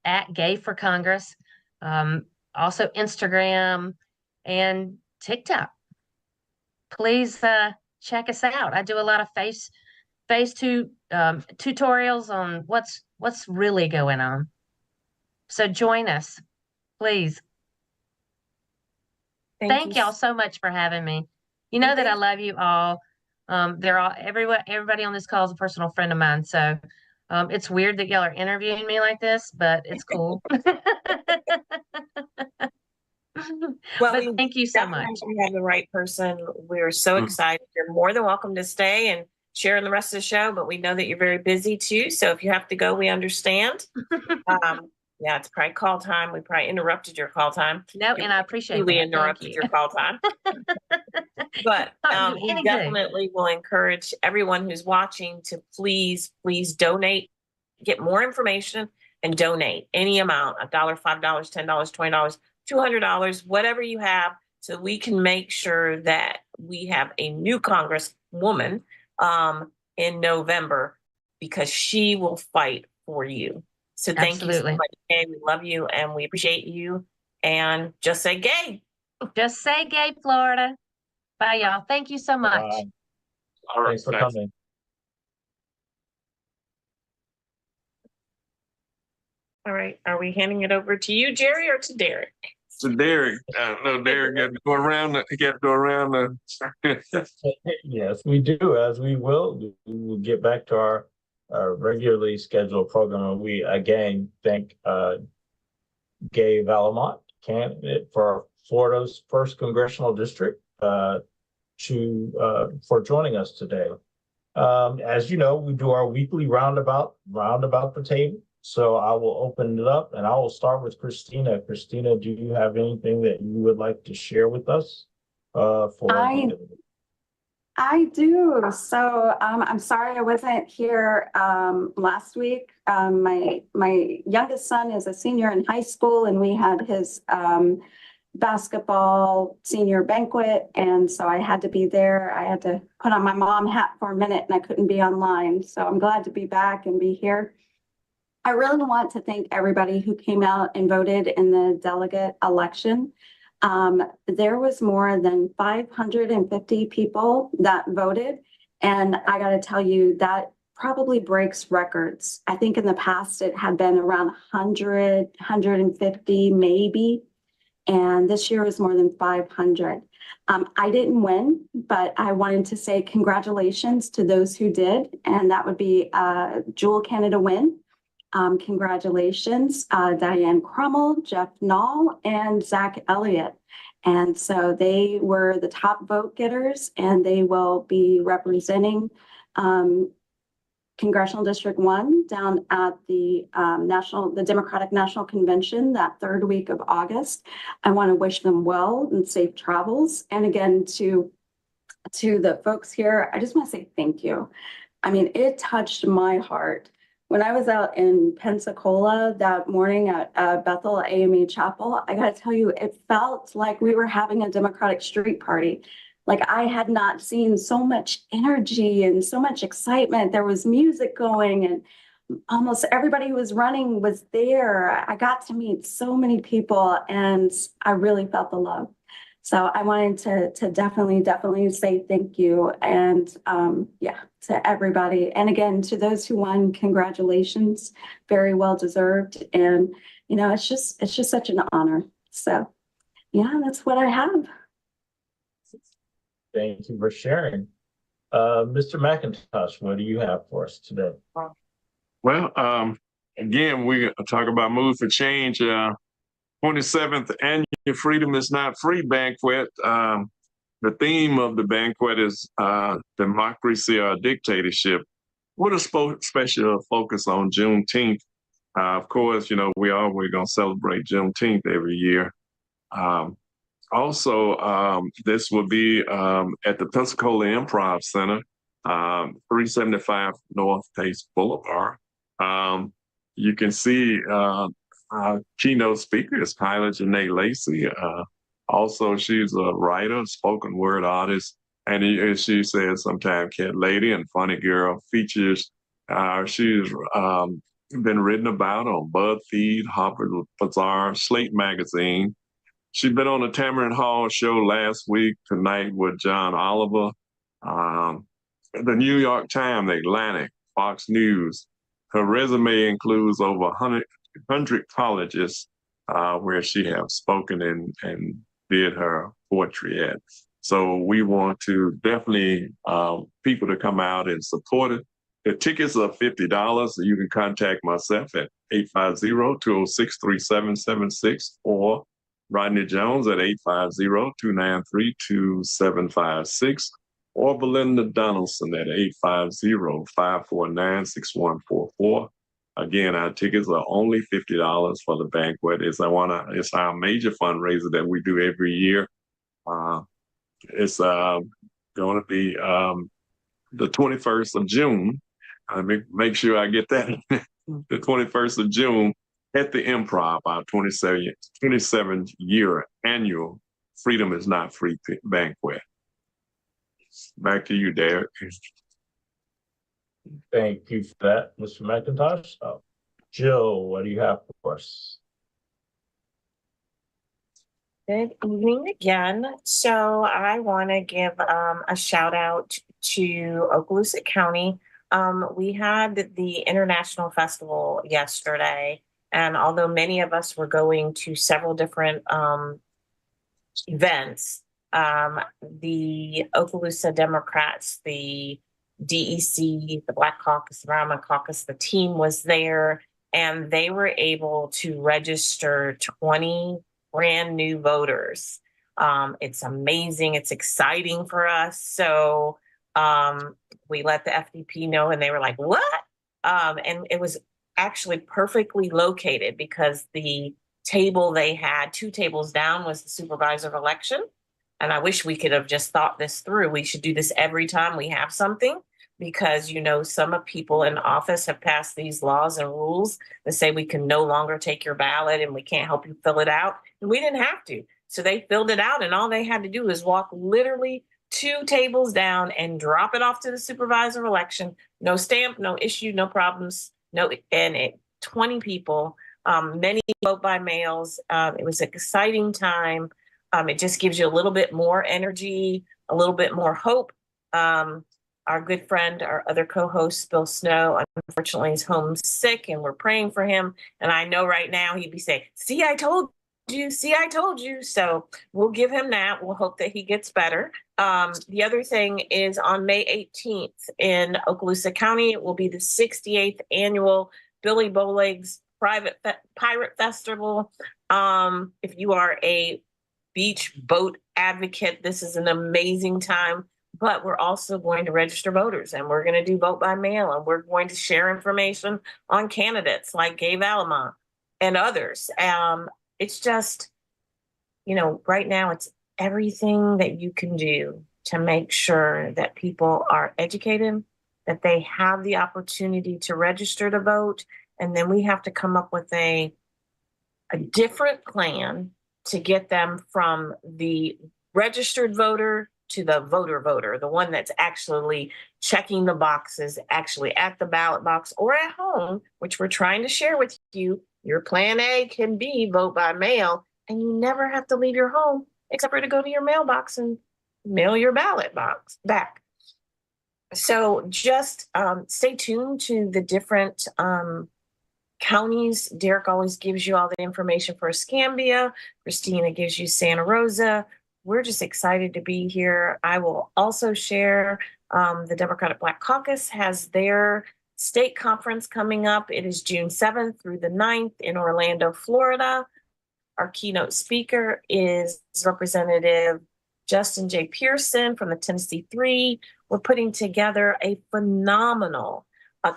at Gay for Congress, also Instagram and TikTok. Please check us out. I do a lot of phase two tutorials on what's really going on. So join us, please. Thank y'all so much for having me. You know that I love you all. Everybody on this call is a personal friend of mine. So it's weird that y'all are interviewing me like this, but it's cool. Well, but thank you so much. You have the right person. We're so excited. You're more than welcome to stay and share in the rest of the show, but we know that you're very busy too. So if you have to go, we understand. Yeah, it's probably call time. We probably interrupted your call time. No, and I appreciate we that. interrupted your call time. But we definitely will encourage everyone who's watching to please donate, get more information and donate any amount, $1, $5, $10, $20, $200, whatever you have, so we can make sure that we have a new Congresswoman in November, because she will fight for you. So thank you so much, Gay. We love you and we appreciate you. And just say gay. Just say gay, Florida. Bye, y'all. Thank you so much. Bye. All right, Thanks for coming. All right. Are we handing it over to you, Jerry, or to Derek? To Derek. No, Derek got to go around. Yes, we do, as we will. We will get back to our regularly scheduled program. And we again thank Gay Valamont, candidate for Florida's 1st congressional district, for joining us today. As you know, we do our weekly roundabout the table. So I will open it up and I will start with Christina. Christina, do you have anything that you would like to share with us? I do. So I'm sorry I wasn't here last week. My youngest son is a senior in high school, and we had his basketball senior banquet, and so I had to be there. I had to put on my mom hat for a minute, and I couldn't be online. So I'm glad to be back and be here. I really want to thank everybody who came out and voted in the delegate election. There was more than 550 people that voted. And I got to tell you, that probably breaks records. I think in the past it had been around 100, 150 maybe. And this year was more than 500. I didn't win, but I wanted to say congratulations to those who did. And that would be Jewel Canada Win. Congratulations, Diane Crummell, Jeff Nall, and Zach Elliott. And so they were the top vote getters, and they will be representing Congressional District 1 down at the Democratic National Convention that 3rd week of August. I want to wish them well and safe travels. And again, to the folks here, I just want to say thank you. I mean, it touched my heart. When I was out in Pensacola that morning at Bethel AME Chapel, I got to tell you, it felt like we were having a Democratic street party. Like, I had not seen so much energy and so much excitement. There was music going, and almost everybody who was running was there. I got to meet so many people, and I really felt the love. So I wanted to definitely say thank you. And yeah, to everybody. And again, to those who won, congratulations, very well deserved. And, you know, it's just such an honor. So yeah, that's what I have. Thank you for sharing. Mr. McIntosh, what do you have for us today? Well, again, we talk about Mood for Change, 27th Annual Freedom is Not Free banquet. The theme of the banquet is democracy or dictatorship, with a special focus on Juneteenth. Of course, we're going to celebrate Juneteenth every year. Also, this will be at the Pensacola Improv Center, 375 North Taste Boulevard. You can see our keynote speaker is Kyla Janae Lacey. Also, she's a writer, spoken word artist, and as she says, sometimes Cat Lady and Funny Girl features. She's been written about on BuzzFeed, Harper's Bazaar, Slate Magazine. She's been on the Tamron Hall show last week, tonight with John Oliver, the New York Times, The Atlantic, Fox News. Her resume includes over 100 colleges where she has spoken and did her poetry at. So we want to definitely people to come out and support it. The tickets are $50. You can contact myself at 850-206-3776 or Rodney Jones at 850-293-2756 or Belinda Donaldson at 850-549-6144. Again, our tickets are only $50 for the banquet. It's our major fundraiser that we do every year. It's going to be the 21st of June. Let me make sure I get that. The 21st of June at the Improv, our 27th year annual Freedom is Not Free banquet. Back to you, Derek. Thank you for that, Mr. McIntosh. Jill, what do you have for us? Good evening again. So I want to give a shout out to Okaloosa County. We had the International Festival yesterday, and although many of us were going to several different events, the Okaloosa Democrats, the DEC, the Black Caucus, the Rama Caucus, the team was there, and they were able to register 20 brand new voters. It's amazing. It's exciting for us. So we let the FDP know, and they were like, what? And it was actually perfectly located because the table they had 2 tables down was the supervisor of election. And I wish we could have just thought this through. We should do this every time we have something, because, some people in office have passed these laws and rules that say we can no longer take your ballot and we can't help you fill it out. And we didn't have to. So they filled it out, and all they had to do was walk literally 2 tables down and drop it off to the supervisor of election. No stamp, no issue, no problems. 20 people, many vote by mails. It was an exciting time. It just gives you a little bit more energy, a little bit more hope. Our good friend, our other co-host, Bill Snow, unfortunately is home sick, and we're praying for him. And I know right now he'd be saying, see, I told you, see, I told you. So we'll give him that. We'll hope that he gets better. The other thing is on May 18th in Okaloosa County, it will be the 68th annual Billy Bowlegs Pirate Festival. If you are a beach boat advocate, this is an amazing time. But we're also going to register voters, and we're going to do vote by mail, and we're going to share information on candidates like Gabe Alamont and others. It's just, right now it's everything that you can do to make sure that people are educated, that they have the opportunity to register to vote. And then we have to come up with a different plan to get them from the registered voter to the voter, the one that's actually checking the boxes, actually at the ballot box or at home, which we're trying to share with you. Your plan A can be vote by mail, and you never have to leave your home except for to go to your mailbox and mail your ballot box back. So just stay tuned to the different counties. Derek always gives you all the information for Escambia. Christina gives you Santa Rosa. We're just excited to be here. I will also share The Democratic Black Caucus has their state conference coming up. It is June 7th through the 9th in Orlando, Florida. Our keynote speaker is Representative Justin J. Pearson from the Tennessee 3. We're putting together a phenomenal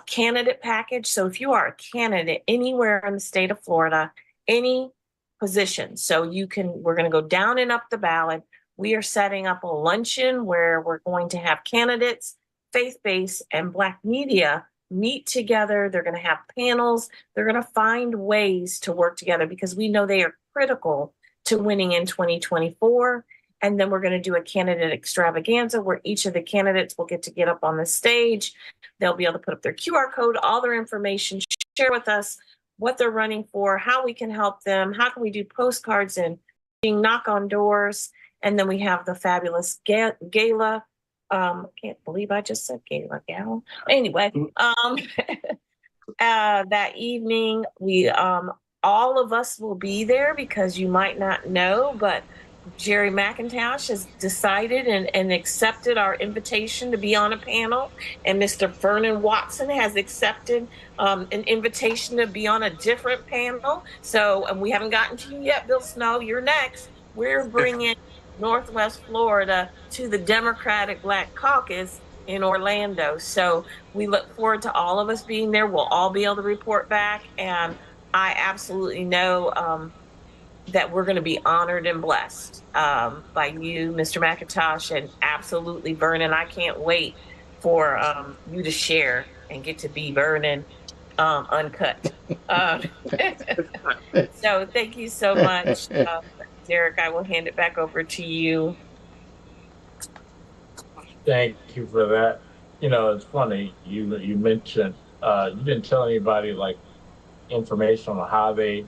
candidate package. So if you are a candidate anywhere in the state of Florida, any position, we're going to go down and up the ballot. We are setting up a luncheon where we're going to have candidates, faith-based, and Black media meet together. They're going to have panels. They're going to find ways to work together because we know they are critical to winning in 2024. And then we're going to do a candidate extravaganza where each of the candidates will get up on the stage. They'll be able to put up their QR code, all their information, share with us what they're running for, how we can help them, how can we do postcards and knock on doors. And then we have the fabulous gala. I can't believe I just said gala. Anyway, that evening, we all of us will be there because you might not know, but Jerry McIntosh has decided and accepted our invitation to be on a panel, and Mr. Vernon Watson has accepted an invitation to be on a different panel. So, and we haven't gotten to you yet, Bill Snow, you're next. We're bringing Northwest Florida to the Democratic Black Caucus in Orlando. So we look forward to all of us being there. We'll all be able to report back, and I absolutely know that we're going to be honored and blessed by you, Mr. McIntosh, and absolutely Vernon. I can't wait for you to share and get to be Vernon uncut. So thank you so much, Derek. I will hand it back over to you. Thank you for that. You know, it's funny, you mentioned, you didn't tell anybody like information on how they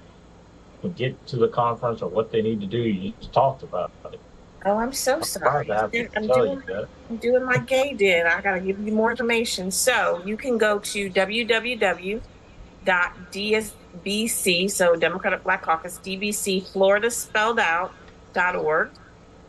can get to the conference or what they need to do. You just talked about it. Oh, I'm so sorry. I'm doing my gay did. I got to give you more information. So you can go to www.dbc, so Democratic Black Caucus, DBC, Florida spelled out, .org.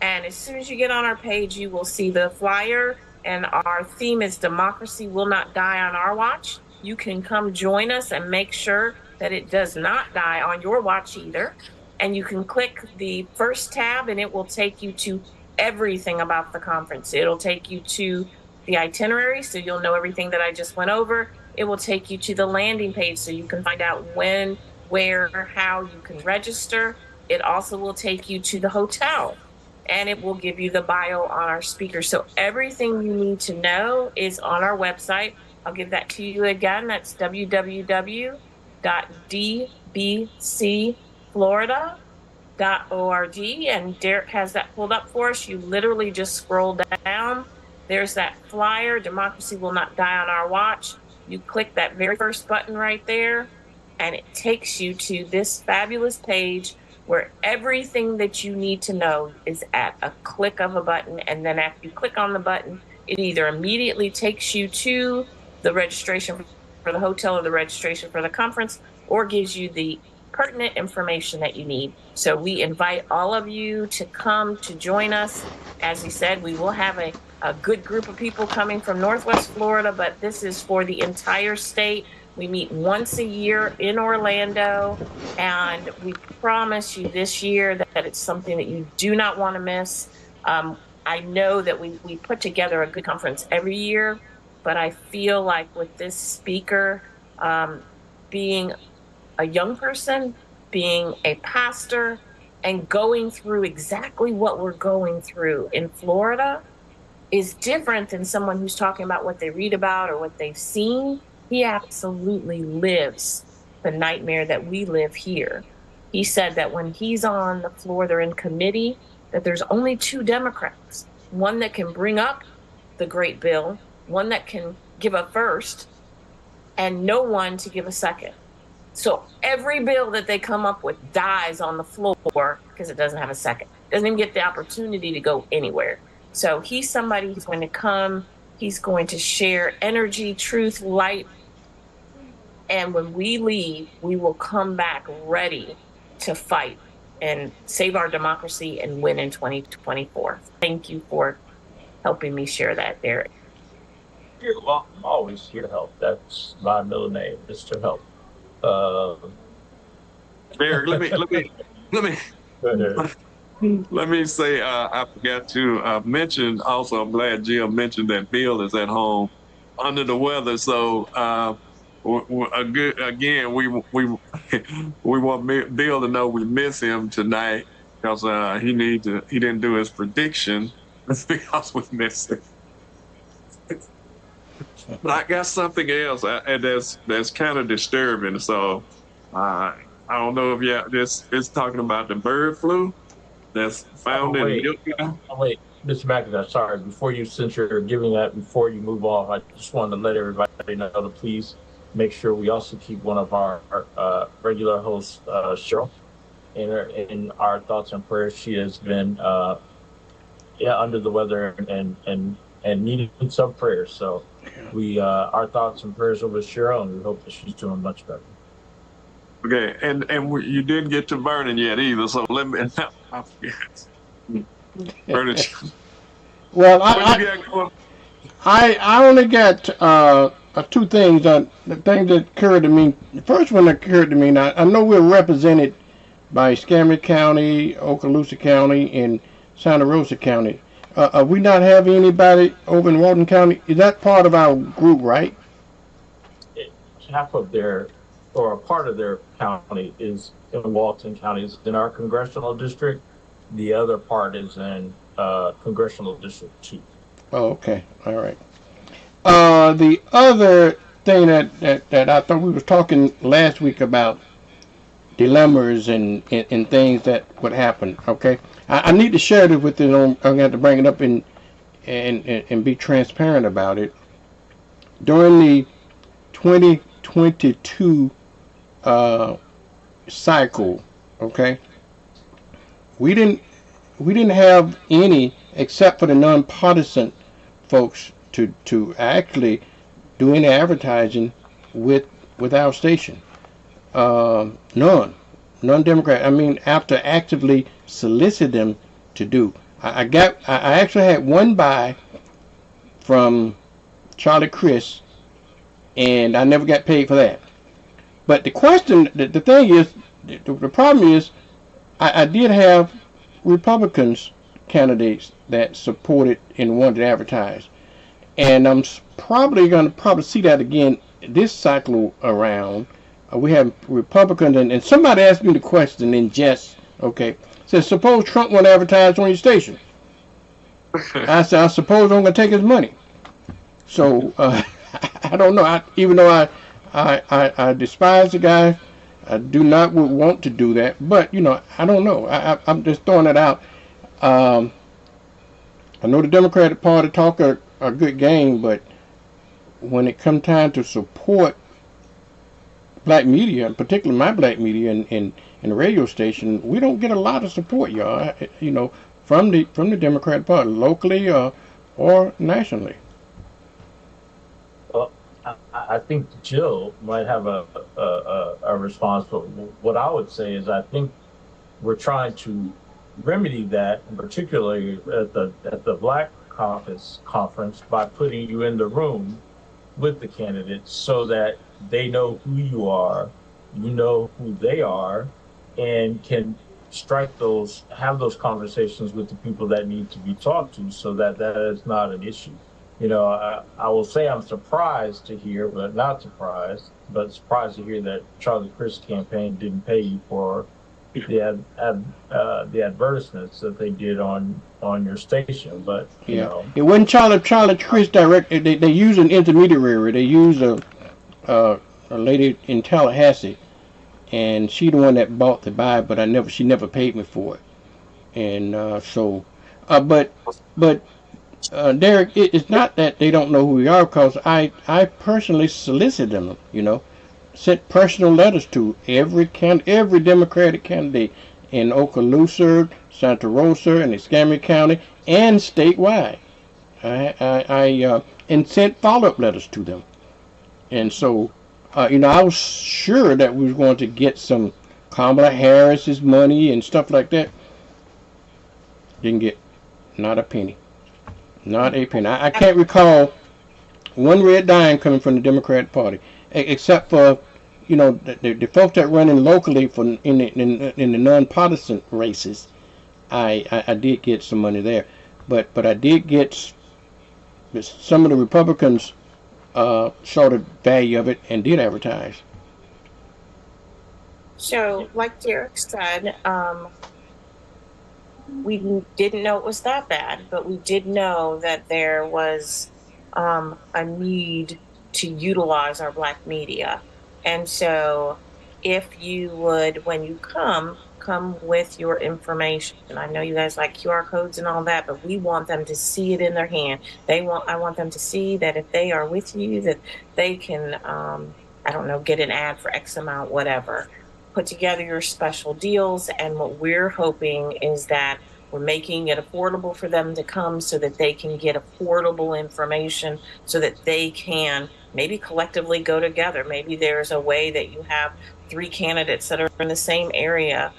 And as soon as you get on our page, you will see the flyer, and our theme is Democracy Will Not Die on Our Watch. You can come join us and make sure that it does not die on your watch either. And you can click the first tab and it will take you to everything about the conference. It'll take you to the itinerary, so you'll know everything that I just went over. It will take you to the landing page so you can find out when, where, how you can register. It also will take you to the hotel, and it will give you the bio on our speaker. So everything you need to know is on our website. I'll give that to you again. That's www.dbcflorida.org. And Derek has that pulled up for us. You literally just scroll down. There's that flyer, Democracy Will Not Die on Our Watch. You click that very first button right there, and it takes you to this fabulous page where everything that you need to know is at a click of a button. And then after you click on the button, it either immediately takes you to the registration for the hotel or the registration for the conference, or gives you the pertinent information that you need. So we invite all of you to come to join us. As he said, we will have a good group of people coming from Northwest Florida, but this is for the entire state. We meet once a year in Orlando, and we promise you this year that it's something that you do not want to miss. I know that we put together a good conference every year, but I feel like with this speaker, being a young person, being a pastor, and going through exactly what we're going through in Florida is different than someone who's talking about what they read about or what they've seen. He absolutely lives the nightmare that we live here. He said that when he's on the floor, they're in committee, that there's only two Democrats, one that can bring up the great bill, one that can give a first, and no one to give a second. So every bill that they come up with dies on the floor because it doesn't have a second. Doesn't even get the opportunity to go anywhere. So he's somebody who's going to come, he's going to share energy, truth, light. And when we leave, we will come back ready to fight and save our democracy and win in 2024. Thank you for helping me share that, Derek. here. Well, I'm always here to help. That's my middle name, Mr. Help. Eric, let me Go ahead. let me say, I forgot to mention also, I'm glad Jill mentioned that Bill is at home under the weather. So, again, we want Bill to know we miss him tonight because he didn't do his prediction because we missed him. But I got something else and that's kind of disturbing. So, I don't know if it's talking about the bird flu that's found in milk. Wait, Mr. McIntosh, sorry. Since you're giving that, before you move off, I just wanted to let everybody know to please make sure we also keep one of our regular hosts, Cheryl, in our thoughts and prayers. She has been under the weather and needing some prayers. So our thoughts and prayers over Cheryl, and we hope that she's doing much better. Okay, and you didn't get to Vernon yet either, so let me. I forget. Vernon. Well, I only got two things. The thing that occurred to me, the first one that occurred to me. Now I know we're represented by Montgomery County, Okaloosa County, and Santa Rosa County. We not have anybody over in Walton County? Is that part of our group, right? Half of their, or a part of their county is in Walton County. It's in our congressional district. The other part is in congressional district 2. Oh, okay. All right. The other thing that I thought we was talking last week about dilemmas and things that would happen. Okay. I need to share this with you. I'm going to have to bring it up and be transparent about it. During the 2022 cycle, okay, we didn't have any except for the nonpartisan folks to actually do any advertising with our station. None Democrat. I mean, after actively solicit them to do. I actually had one buy from Charlie Chris, and I never got paid for that. But the question, the thing is, the problem is, I did have Republicans candidates that supported and wanted to advertise, and I'm probably going to see that again this cycle around. We have Republicans, and somebody asked me the question in jest. Okay, says suppose Trump want to advertise on your station. I said I suppose I'm going to take his money. So I don't know. Even though I despise the guy, I do not want to do that. But I don't know. I'm just throwing it out. I know the Democratic Party talk a good game, but when it comes time to support black media, particularly my black media and the radio station, we don't get a lot of support, y'all. From the Democratic Party, locally or nationally. Well, I think Jill might have a response, but what I would say is I think we're trying to remedy that, and particularly at the Black Caucus conference, by putting you in the room with the candidates so that they know who you are, you know who they are, and can have those conversations with the people that need to be talked to, so that is not an issue. I will say I'm surprised to hear, but not surprised, but surprised to hear that Charlie Crist campaign didn't pay you for the advertisements that they did on your station. But it wasn't Charlie Crist direct. They use an intermediary. They use a lady in Tallahassee, and she the one that bought the buy, but she never paid me for it. And but Derek, it's not that they don't know who we are, because I personally solicited them, sent personal letters to every Democratic candidate in Okaloosa, Santa Rosa, and Montgomery County, and statewide. I and sent follow-up letters to them. And so, I was sure that we were going to get some Kamala Harris's money and stuff like that. Didn't get not a penny. Not a penny. I can't recall one red dime coming from the Democratic Party, except for, you know, the folks that running locally for in the nonpartisan races. I did get some money there, but I did get some of the Republicans saw the value of it and did advertise. So, like Derek said, we didn't know it was that bad, but we did know that there was a need to utilize our Black media. And so if you would, when you come with your information. I know you guys like QR codes and all that, but we want them to see it in their hand. I want them to see that if they are with you, that they can, I don't know, get an ad for X amount, whatever. Put together your special deals. And what we're hoping is that we're making it affordable for them to come so that they can get affordable information, so that they can maybe collectively go together. Maybe there's a way that you have 3 candidates that are in the same area,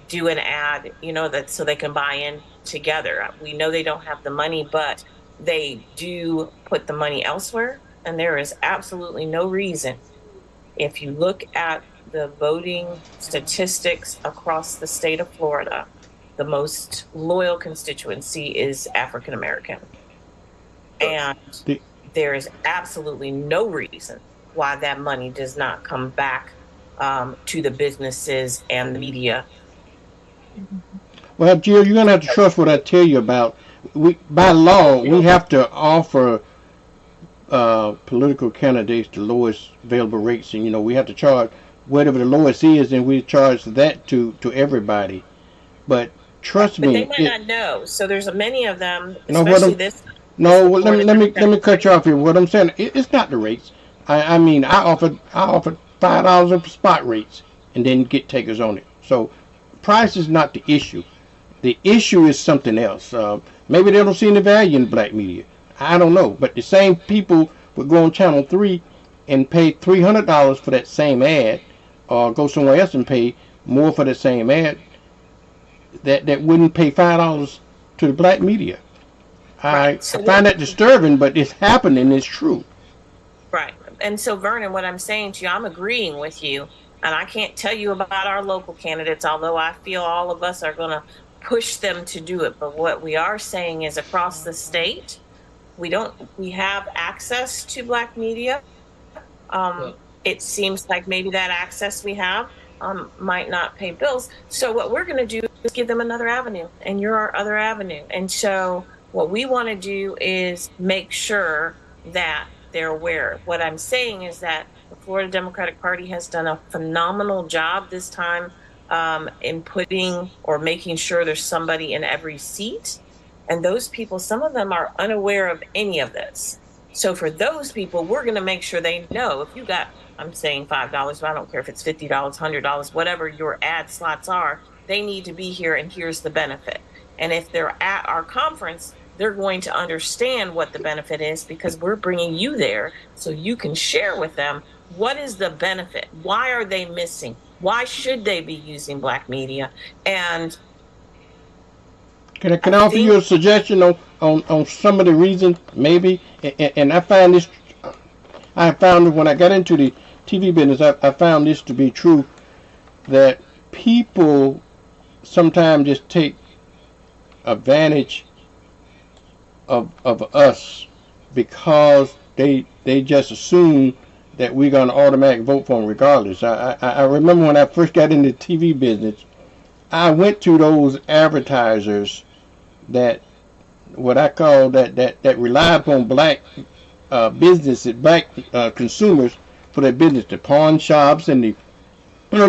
do an ad, you know, that so they can buy in together. We know they don't have the money, but they do put the money elsewhere. And there is absolutely no reason, if you look at the voting statistics across the state of Florida, the most loyal constituency is African American. And there is absolutely no reason why that money does not come back to the businesses and the media. Well, Jill, you're gonna have to trust what I tell you about. By law, we have to offer political candidates the lowest available rates, and you know we have to charge whatever the lowest is, and we charge that to everybody. But trust me, they might not know. So there's many of them, No, especially this. No, let me cut you off here. What I'm saying, it's not the rates. I mean, I offered $5 of spot rates, and then get takers on it. So price is not the issue. The issue is something else. Maybe they don't see any value in Black media. I don't know. But the same people would go on Channel 3 and pay $300 for that same ad, or go somewhere else and pay more for the same ad, that wouldn't pay $5 to the Black media. Right. So I find that disturbing, but it's happening. It's true. Right. And so, Vernon, what I'm saying to you, I'm agreeing with you. And I can't tell you about our local candidates, although I feel all of us are going to push them to do it. But what we are saying is across the state, we have access to Black media. It seems like maybe that access we have might not pay bills. So what we're going to do is give them another avenue, and you're our other avenue. And so what we want to do is make sure that they're aware. What I'm saying is that the Florida Democratic Party has done a phenomenal job this time in putting or making sure there's somebody in every seat. And those people, some of them are unaware of any of this. So for those people, we're going to make sure they know. If you got, I'm saying $5, but I don't care if it's $50, $100, whatever your ad slots are, they need to be here, and here's the benefit. And if they're at our conference, they're going to understand what the benefit is, because we're bringing you there so you can share with them what is the benefit. Why are they missing? Why should they be using Black media? And can I offer you a suggestion on some of the reasons, maybe? And I found this, when I got into the TV business, I found this to be true, that people sometimes just take advantage of us because they just assume that we're going to automatically vote for them regardless. I remember when I first got into the TV business, I went to those advertisers that, what I call that rely upon Black businesses, Black consumers for their business, the pawn shops and the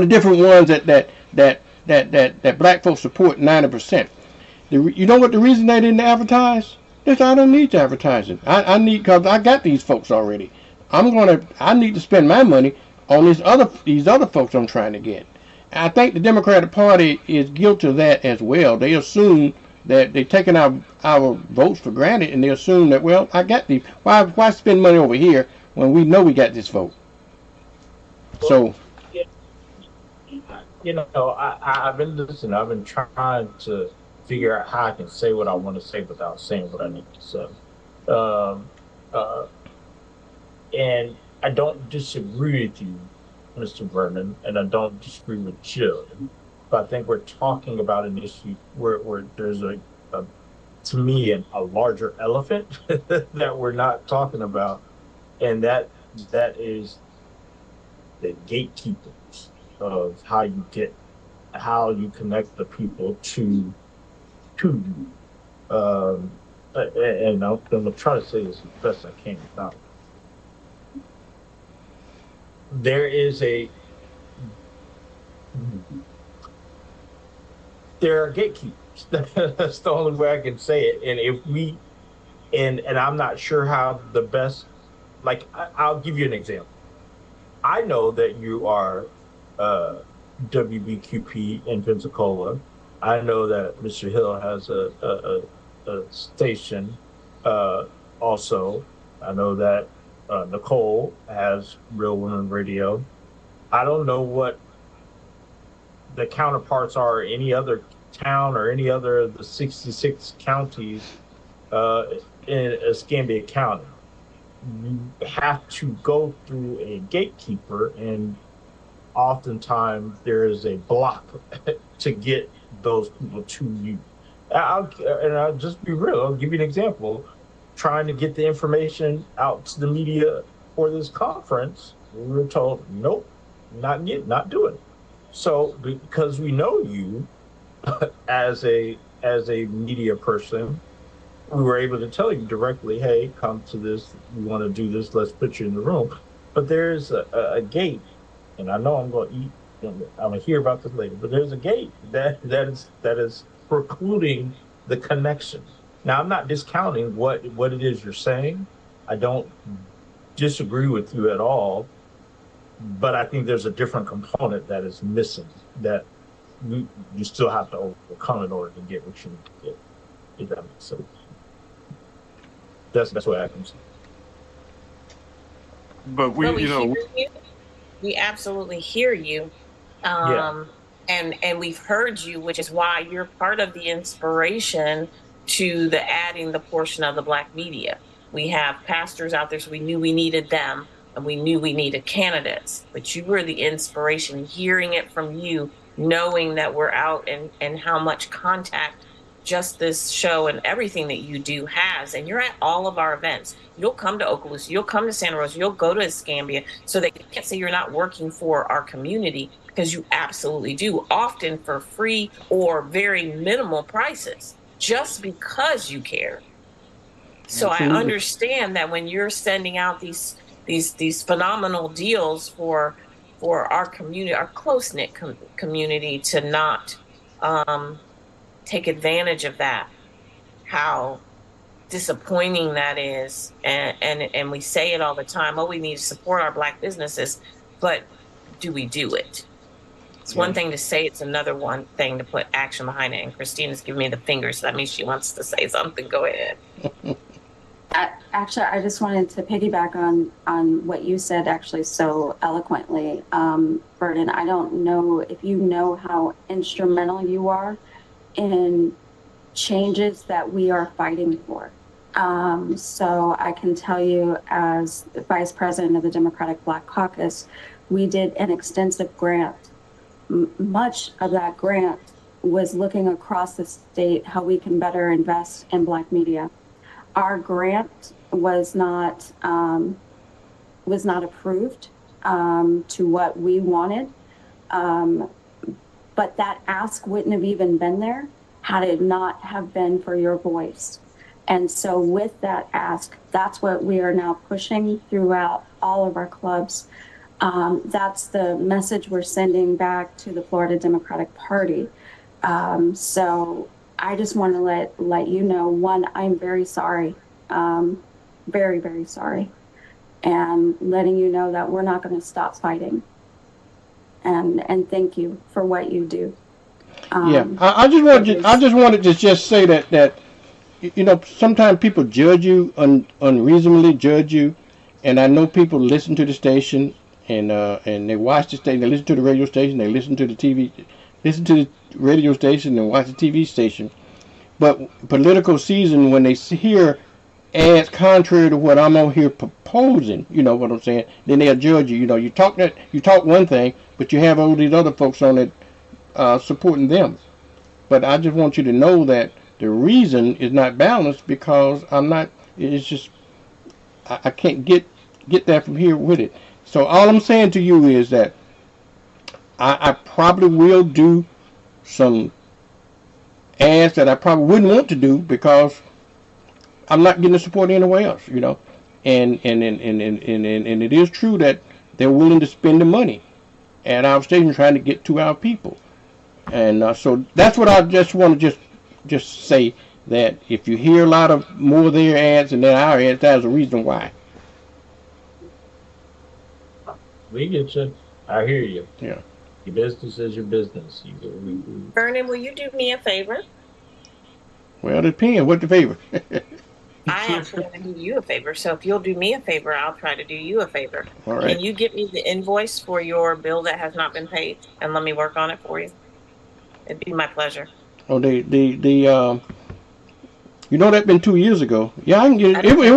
different ones that Black folks support 90%. You know what the reason they didn't advertise? They said, I don't need advertising. I need, because I got these folks already. I need to spend my money on these other folks I'm trying to get. I think the Democratic Party is guilty of that as well. They assume that they're taking our votes for granted, and they assume that, well, I got these. Why spend money over here when we know we got this vote? So, you know, I've been listening. I've been trying to figure out how I can say what I want to say without saying what I need to say. And I don't disagree with you, Mr. Vernon, and I don't disagree with Jill. But I think we're talking about an issue where there's to me, a larger elephant that we're not talking about, and that is the gatekeepers of how you connect the people to you. And I'm gonna try to say this as best I can. Now, there are gatekeepers. That's the only way I can say it. And if we, and I'm not sure how the best, like, I'll give you an example. I know that you are WBQP in Pensacola. I know that Mr. Hill has a station also. I know that Nicole has Real Women Radio. I don't know what the counterparts are in any other town or any other of the 66 counties in Escambia County. You have to go through a gatekeeper, and oftentimes there is a block to get those people to you. I'll just be real. I'll give you an example. Trying to get the information out to the media for this conference, we were told, nope, not doing it. So because we know you as a media person, we were able to tell you directly, hey, come to this, we want to do this, let's put you in the room. But there's a gate, and I know I'm going to hear about this later, but there's a gate that is precluding the connection. Now, I'm not discounting what it is you're saying. I don't disagree with you at all, but I think there's a different component that is missing that you still have to overcome in order to get what you need to get, if that makes sense. That's what happens. But we absolutely hear you. And we've heard you, which is why you're part of the inspiration to the adding the portion of the Black media. We have pastors out there, so we knew we needed them, and we knew we needed candidates. But you were the inspiration, hearing it from you, knowing that we're out and how much contact just this show and everything that you do has. And you're at all of our events. You'll come to Okaloosa, you'll come to Santa Rosa, you'll go to Escambia, so they can't say you're not working for our community, because you absolutely do, often for free or very minimal prices, just because you care. So absolutely. I understand that when you're sending out these phenomenal deals for our community, our close-knit community, to not take advantage of that, how disappointing that is. And we say it all the time, we need to support our Black businesses, but do we do it? It's one thing to say, it's another one thing to put action behind it. And Christina's giving me the finger, so that means she wants to say something. Go ahead. Actually, I just wanted to piggyback on what you said actually so eloquently, Burden. I don't know if you know how instrumental you are in changes that we are fighting for. So I can tell you, as the Vice President of the Democratic Black Caucus, we did an extensive grant. Much of that grant was looking across the state how we can better invest in Black media. Our grant was not approved to what we wanted, but that ask wouldn't have even been there had it not have been for your voice. And so with that ask, that's what we are now pushing throughout all of our clubs. That's the message we're sending back to the Florida Democratic Party. So I just want to let you know, one, I'm very sorry, very, very sorry, and letting you know that we're not going to stop fighting. And thank you for what you do. I just wanted to just say that sometimes people judge you unreasonably judge you, and I know people listen to the station and they watch the station, they listen to the radio station, they listen to the radio station and watch the TV station. But political season, when they hear ads contrary to what I'm on here proposing, you know what I'm saying, then they'll judge you. You know, you talk one thing, but you have all these other folks on it supporting them. But I just want you to know that the reason is not balanced because I'm not. It's just I can't get that from here with it. So all I'm saying to you is that I probably will do some ads that I probably wouldn't want to do because I'm not getting the support anywhere else, you know. And it is true that they're willing to spend the money at our station trying to get to our people. And so that's what I just want to just say, that if you hear a lot of more of their ads than our ads, that's a reason why. We get you. I hear you. Yeah. Your business is your business. Vernon, will you do me a favor? Well, it depends. What's the favor? I actually want to do you a favor. So if you'll do me a favor, I'll try to do you a favor. All right. Can you get me the invoice for your bill that has not been paid and let me work on it for you? It'd be my pleasure. Oh, you know, that's been 2 years ago. Yeah, I can get it. It was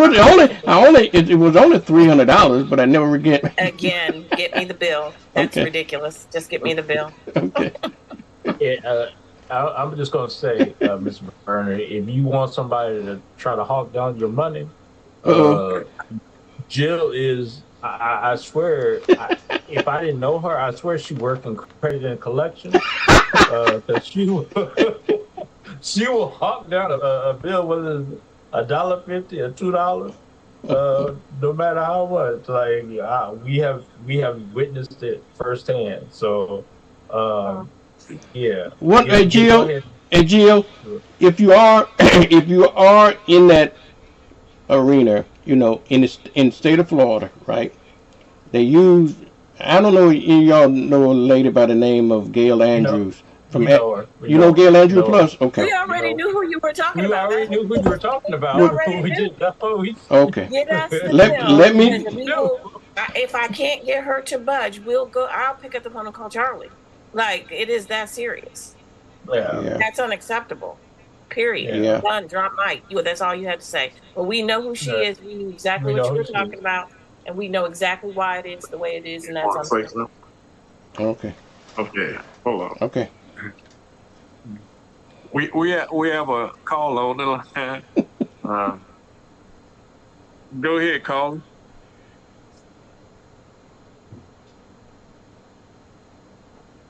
only $300, but I never get. Again, get me the bill. That's okay. Ridiculous. Just get me the bill. Okay. I'm just gonna say, Mr. Burner, if you want somebody to try to hawk down your money, Jill is. I swear, if I didn't know her, I swear she worked in credit and collection. That she will hawk down a bill, whether it's $1.50 or $2, no matter how much. Like we have witnessed it firsthand. So yeah. What, yeah, Gio? Hey, Gio, if you are in that arena, you know, in the state of Florida, right? They use, I don't know, y'all know a lady by the name of Gail Andrews. You know Gail Andrews Plus? Okay. We already knew who you were talking about. We already knew who you were talking about. We didn't know. Okay. Get us the let me. If I can't get her to budge, we'll go. I'll pick up the phone and call Charlie. Like, it is that serious. Yeah. That's unacceptable. Period. Yeah. Done. Drop mic. That's all you had to say. But we know who she is. We knew exactly what you were talking about, and we know exactly why it is the way it is, and that's unacceptable. Okay. Okay. Hold on. Okay. We have a call on the line. Go ahead, call.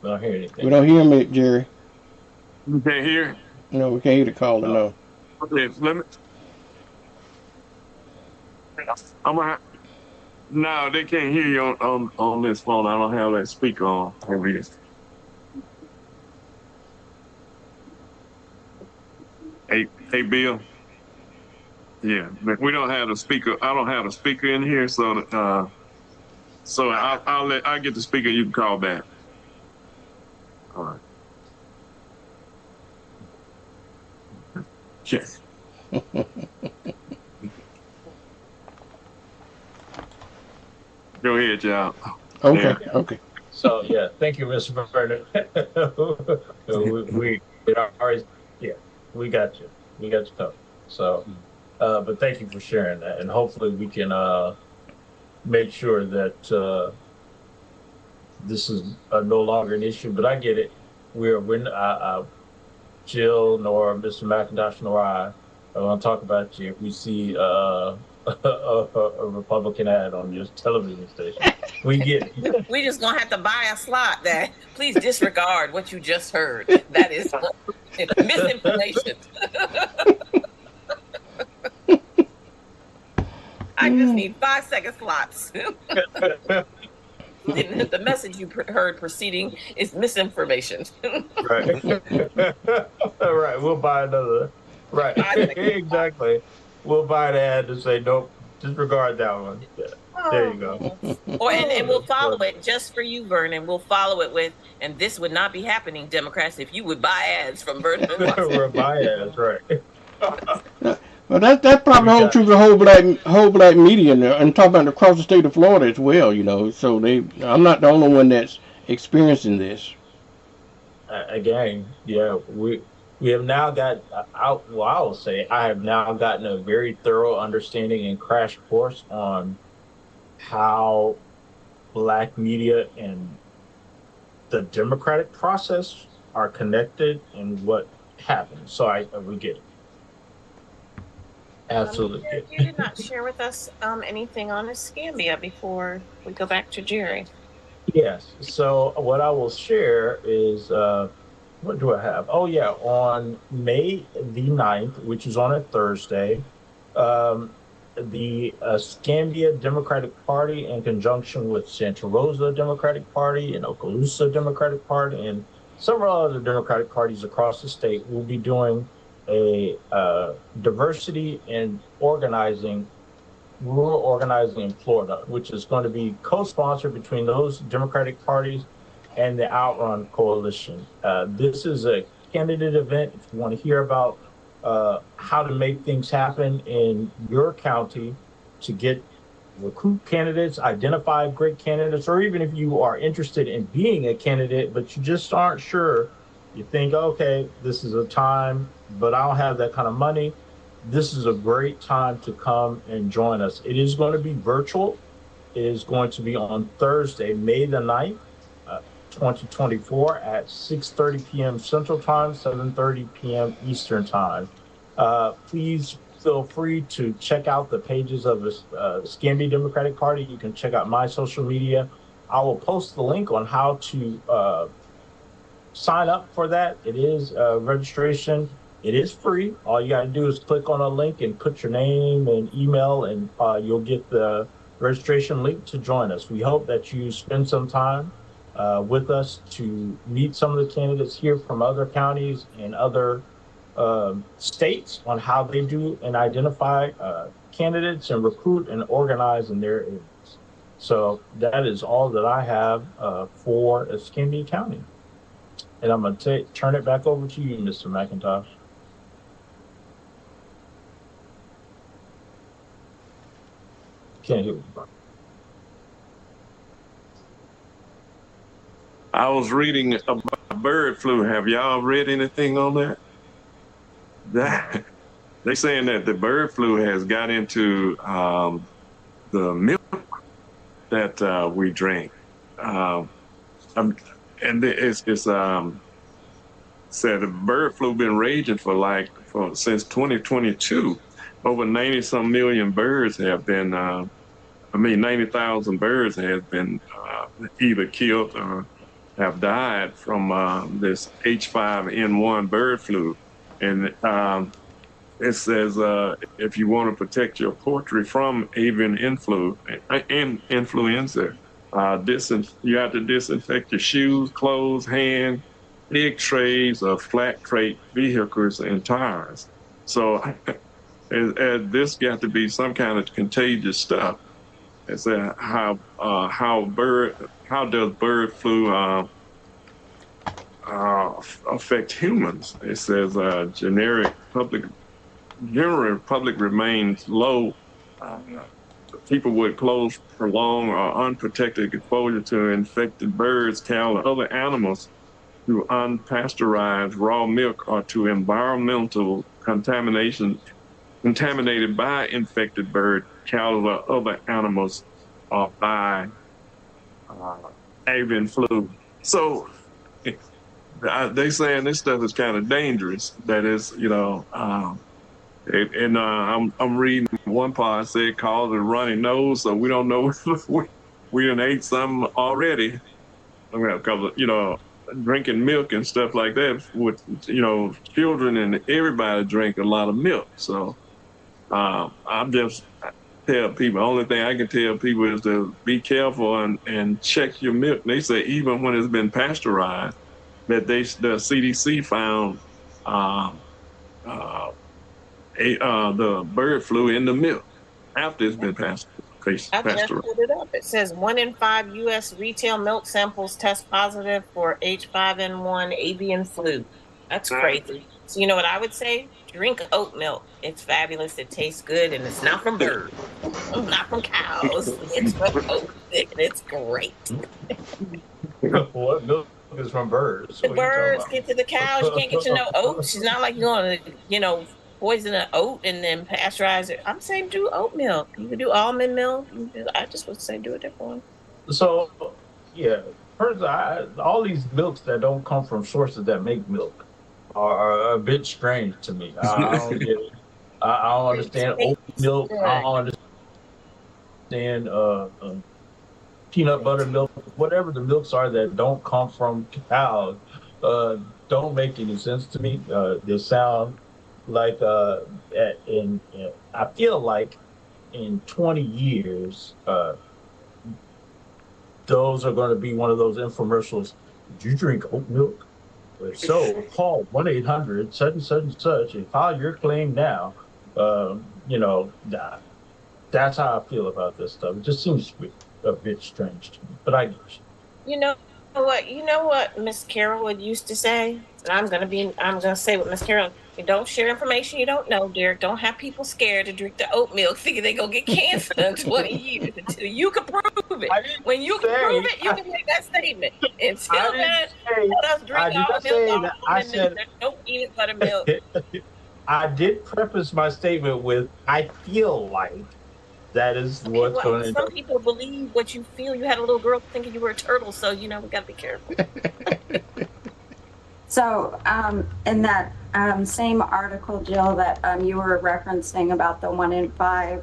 We don't hear anything. We don't hear me, Jerry. You can't hear? No, we can't hear the caller. No. Okay, let me. No, they can't hear you on this phone. I don't have that speaker on over here. Hey, Bill. Yeah, but we don't have the speaker. I don't have the speaker in here, so I'll get the speaker. You can call back. All right. Check. Go ahead, y'all. Okay. Yeah. Okay. So yeah, thank you, Mr. Bernard. we got you. We got you covered. So, but thank you for sharing that, and hopefully we can make sure that this is no longer an issue. But I get it. We're Jill nor Mr. McIntosh nor I want to talk about you if we see a Republican ad on your television station. We get it. We just gonna have to buy a slot. That please disregard what you just heard. That is misinformation. I just need 5-second slots. The message you heard preceding is misinformation. Right. All right. We'll buy another. Right. Exactly. We'll buy an ad to say nope. Disregard that one. Yeah. There you go. And we'll follow it just for you, Vernon. We'll follow it with, and this would not be happening, Democrats, if you would buy ads from Vernon. We're buy ads, right? Well, that probably holds true for the whole black media, and talking about across the state of Florida as well. You know, so I'm not the only one that's experiencing this. Again, yeah, We have now got I will say I have now gotten a very thorough understanding and crash course on how Black media and the democratic process are connected and what happens. So we get it. Absolutely. You did not share with us anything on Escambia before we go back to Jerry. Yes. So what I will share is what do I have? Oh yeah, on May the 9th, which is on a Thursday, the Escambia Democratic Party, in conjunction with Santa Rosa Democratic Party and Okaloosa Democratic Party and several other Democratic parties across the state, will be doing a diversity and rural organizing in Florida, which is going to be co-sponsored between those Democratic parties and the Outrun Coalition. This is a candidate event. If you want to hear about how to make things happen in your county to recruit candidates, identify great candidates, or even if you are interested in being a candidate, but you just aren't sure, you think, okay, this is a time, but I don't have that kind of money. This is a great time to come and join us. It is going to be virtual. It is going to be on Thursday, May the 9th, 2024 at 6:30 p.m. Central Time, 7:30 p.m. Eastern Time. Please feel free to check out the pages of the Escambia Democratic Party. You can check out my social media. I will post the link on how to sign up for that. It is registration. It is free. All you got to do is click on a link and put your name and email, and you'll get the registration link to join us. We hope that you spend some time with us to meet some of the candidates here from other counties and other states on how they do and identify candidates and recruit and organize in their areas. So that is all that I have for Escambia County. And I'm going to turn it back over to you, Mr. McIntosh. Can't hear you. I was reading about bird flu. Have y'all read anything on that? They're saying that the bird flu has got into the milk that we drink. And it's said the bird flu been raging since 2022. Over 90-some million birds have been, 90,000 birds have been either killed or have died from this H5N1 bird flu. And it says if you want to protect your poultry from avian influenza, you have to disinfect your shoes, clothes, hand, egg trays, or flat crate vehicles and tires. So this got to be some kind of contagious stuff. It's how does bird flu affect humans? It says general public remains low. People with close, prolonged, or unprotected exposure to infected birds, cattle, or other animals through unpasteurized raw milk or to environmental contaminated by infected bird, cattle, or other animals, or by avian flu. So they saying this stuff is kind of dangerous. That is, I'm reading one part say it causes a runny nose, so we don't know if we done ate something already. Because drinking milk and stuff like that with children and everybody drink a lot of milk. So I'm just tell people, only thing I can tell people is to be careful and check your milk. They say even when it's been pasteurized, that the CDC found the bird flu in the milk after it's been pasteurized. I just pulled it up. It says 1 in 5 U.S. retail milk samples test positive for H5N1 avian flu. That's crazy. So you know what I would say? Drink oat milk. It's fabulous. It tastes good, and it's not from birds, not from cows. It's from oats, and it's great. What milk is from birds. The What are you birds talking get to the cows. You can't get to no oats. It's not like you're going to, poison an oat and then pasteurize it. I'm saying do oat milk. You can do almond milk. I just would say do a different one. So, yeah, first, all these milks that don't come from sources that make milk are a bit strange to me. I don't get it. I don't understand oat milk. I don't understand peanut butter milk. Whatever the milks are that don't come from cows, don't make any sense to me. They sound like I feel like in 20 years, those are going to be one of those infomercials. Did you drink oat milk? If so, call 1-800 such and such and such and file your claim now. That's how I feel about this stuff. It just seems a bit strange to me, but I guess. You know what Miss Carol used to say? And I'm gonna say what Miss Carol, you don't share information you don't know, Derek. Don't have people scared to drink the oat milk, thinking they're gonna get cancer in 20 years until you can prove it. When you can prove it, you can make that statement. Until then, let us drink all milk, almond milk, no peanut butter milk. I did preface my statement with, I feel like that is what's going to. Some people believe what you feel. You had a little girl thinking you were a turtle, so we got to be careful. So, in that same article, Jill, that you were referencing about the 1 in 5,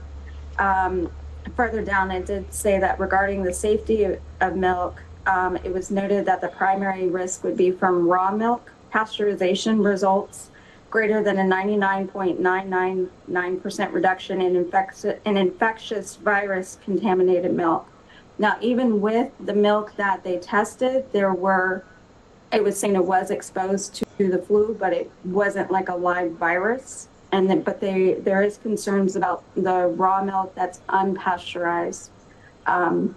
further down it did say that regarding the safety of milk, it was noted that the primary risk would be from raw milk pasteurization results greater than a 99.999% reduction in infectious virus contaminated milk. Now, even with the milk that they tested, it was saying it was exposed to the flu, but it wasn't like a live virus. But there is concerns about the raw milk that's unpasteurized,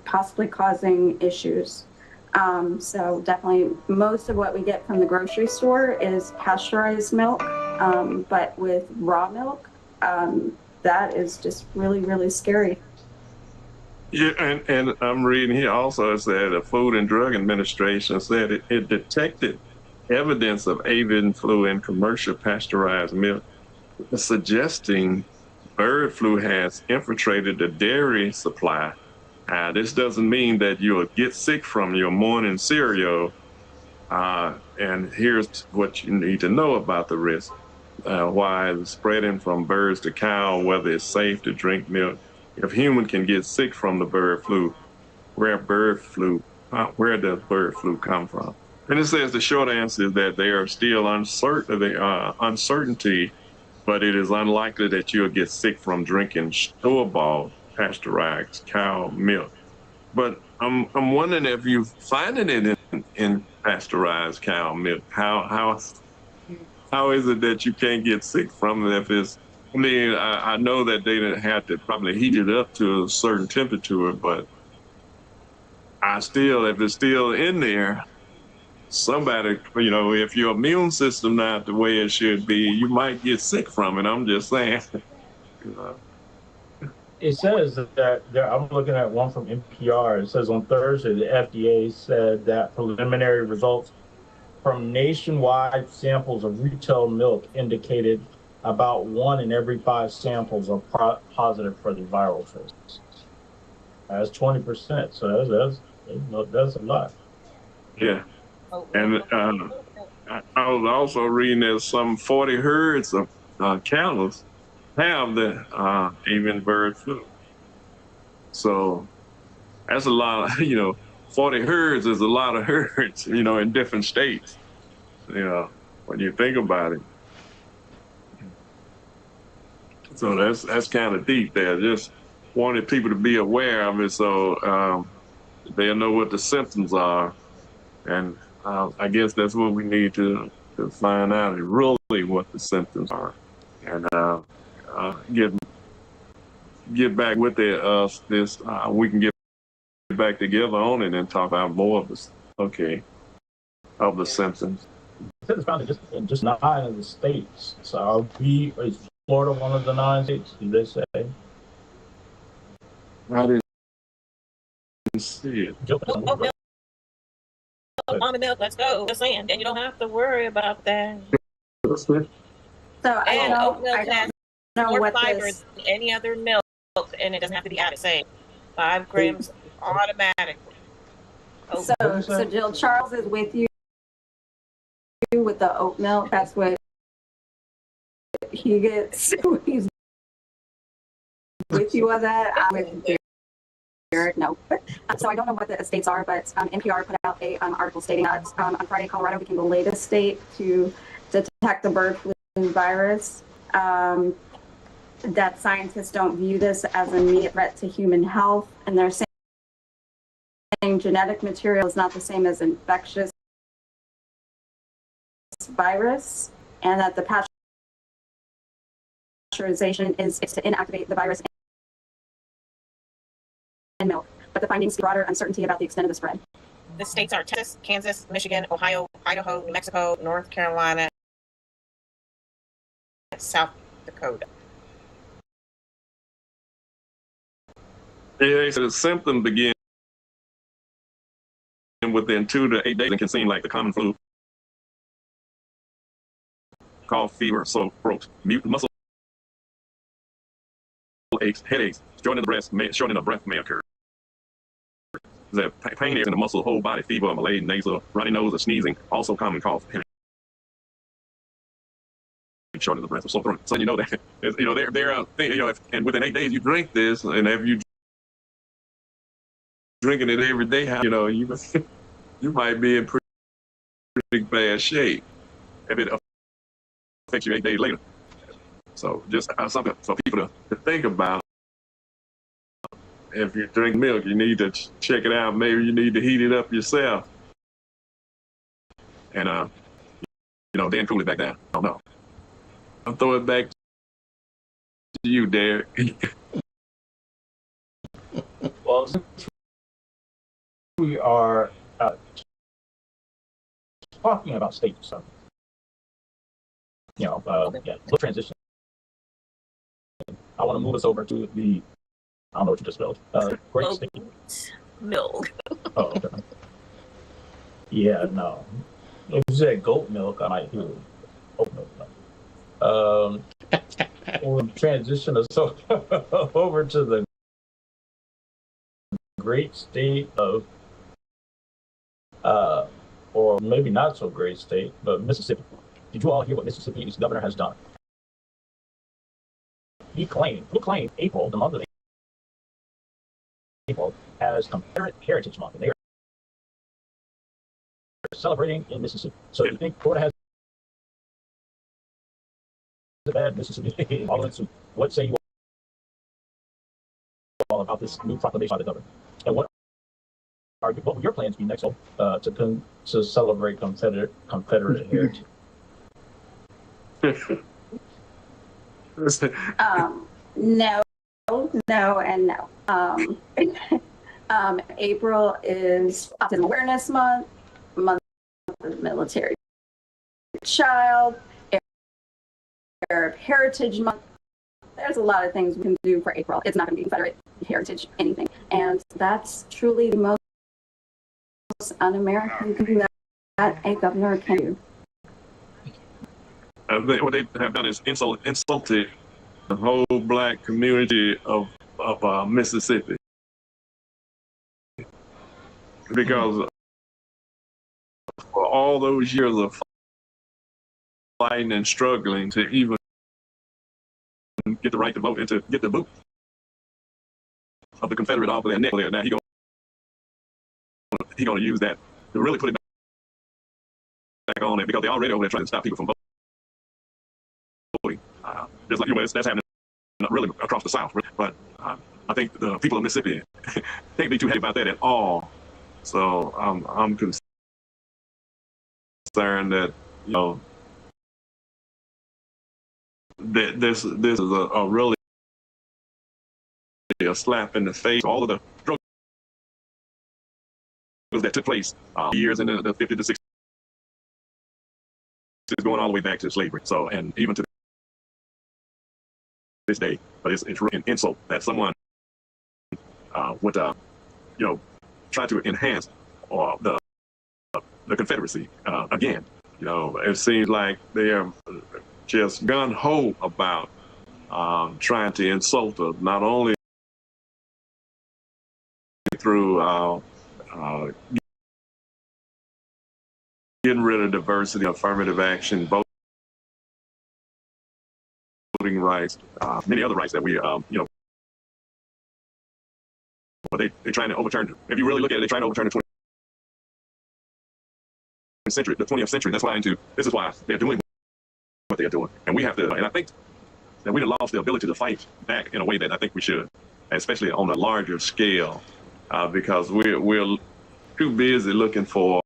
possibly causing issues. So definitely most of what we get from the grocery store is pasteurized milk. But with raw milk, that is just really, really scary. Yeah, and I'm reading here also, it said the Food and Drug Administration said it detected evidence of avian flu in commercial pasteurized milk, suggesting bird flu has infiltrated the dairy supply. This doesn't mean that you'll get sick from your morning cereal. And here's what you need to know about the risk. Why it's spreading from birds to cow, whether it's safe to drink milk. If human can get sick from the bird flu, where does bird flu come from? And it says the short answer is that there are still uncertainty, but it is unlikely that you'll get sick from drinking store-bought pasteurized cow milk. But I'm wondering if you're finding it in pasteurized cow milk. How is it that you can't get sick from it if it's? I know that they didn't have to probably heat it up to a certain temperature, but if it's still in there, somebody, if your immune system not the way it should be, you might get sick from it. I'm just saying. It says that I'm looking at one from NPR. It says on Thursday, the FDA said that preliminary results from nationwide samples of retail milk indicated about 1 in every 5 samples are positive for the viral traces. That's 20%. So that's a lot. Yeah. And I was also reading that some 40 herds of cattle have the avian bird flu. So that's a lot of, 40 herds is a lot of herds, in different states, when you think about it. So that's kind of deep there. Just wanted people to be aware of it so they'll know what the symptoms are. And I guess that's what we need to find out, really what the symptoms are. And get back with us. We can get back together on it and talk about more of this. Okay, of the symptoms. It's found in just 9 of the states. So is Florida one of the 9 states? Did they say? I didn't see it. almond milk, let's go. Just saying, then you don't have to worry about that. So And oat milk has know more what fiber this, than any other milk, and it doesn't have to be added. Say 5 grams automatically. so Jill, Charles is with you with the oat milk. That's what he gets. He's with you on that. I'm with Jared. No. So I don't know what the states are, but NPR put out a article stating that on Friday, Colorado became the latest state to detect the bird flu virus. That scientists don't view this as an immediate threat to human health, and they're saying genetic material is not the same as infectious virus, and that the pasteurization is to inactivate the virus in milk. But the findings broader uncertainty about the extent of the spread. The states are Texas, Kansas, Michigan, Ohio, Idaho, New Mexico, North Carolina, and South Dakota. Yeah, so the symptoms begin within 2 to 8 days and can seem like the common flu, cough, fever, sore throat, mute muscle aches, headaches, shortening of breath may occur. The pain areas in the muscle, whole body, fever, malaise, nasal, runny nose, or sneezing, also common cough, shortening of breath, or sore throat. So you know that and within 8 days you drink this, and if you drinking it every day, you might be in pretty bad shape if it affects you 8 days later. So just something for people to think about. If you drink milk, you need to check it out. Maybe you need to heat it up yourself, and then cool it back down. I don't know. I'll throw it back to you, Derek. Well, since we are talking about state stuff, we'll transition. I want to move us over to the, I don't know what you just spelled. Great state. Milk. Oh, okay. Yeah, no. If you said goat milk, I might do oat milk. We'll transition us over to the great state of, or maybe not so great state, but Mississippi. Did you all hear what Mississippi's governor has done? He claimed April, the month of April, as Confederate Heritage Month, and they are celebrating in Mississippi. So you think Florida has a bad Mississippi? What say you all about this new proclamation by the governor? And what will your plans be next to celebrate Confederate Heritage? No, and no. April is Autism Awareness Month of the Military Child, Arab Heritage Month. There's a lot of things we can do for April. It's not going to be Confederate Heritage anything, and that's truly the most un-American thing that a governor can do. What they have done is insulted the whole black community of Mississippi, because for all those years of fighting and struggling to even get the right to vote and to get the boot of the Confederate off of their neck, now he's going to use that to really put it back on it, because they already over there trying to stop people from voting. Just like that's happening really across the South. But I think the people of Mississippi can't be too happy about that at all. So I'm concerned that that this is a really a slap in the face. All of the struggles that took place years in the 50s to 60s, going all the way back to slavery. So, and even to this day, but it's really an insult that someone would try to enhance or the the Confederacy again. You know, it seems like they are just gun-ho about trying to insult us, not only through getting rid of diversity, affirmative action, voting rights, many other rights that we, but they're trying to overturn. If you really look at it, they're trying to overturn the 20th century, the 20th century. That's why this is why they're doing what they're doing, and we have to. And I think that we lost the ability to fight back in a way that I think we should, especially on a larger scale, because we're too busy looking for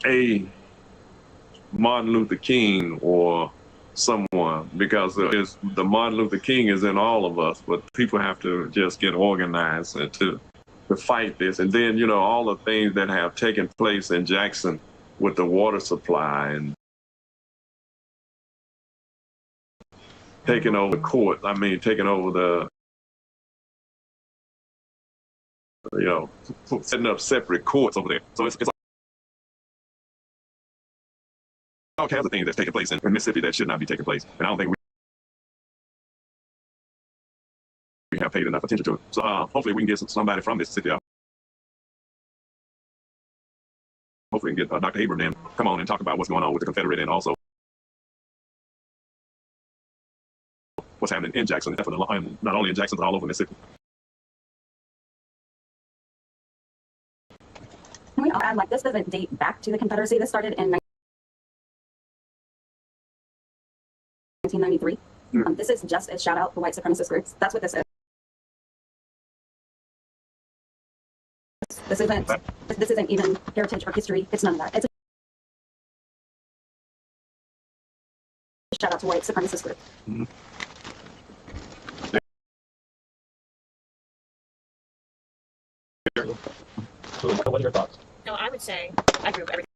a Martin Luther King or someone, because the Martin Luther King is in all of us, but people have to just get organized and to fight this. And then, you know, all the things that have taken place in Jackson with the water supply and taking over the court, taking over the, setting up separate courts over there. So it's all kinds of things that's taking place in Mississippi that should not be taking place. And I don't think we have paid enough attention to it. So hopefully we can get somebody from Mississippi out. Hopefully we can get Dr. Abram to come on and talk about what's going on with the Confederate and also what's happening in Jackson, and not only in Jackson, but all over Mississippi. Can we add, like, this doesn't date back to the Confederacy. This started in 1993. This is just a shout out to white supremacist groups. That's what this is. This isn't even heritage or history. It's none of that. It's a shout out to white supremacist groups. Mm-hmm. So what are your thoughts? No, I would say I agree with everything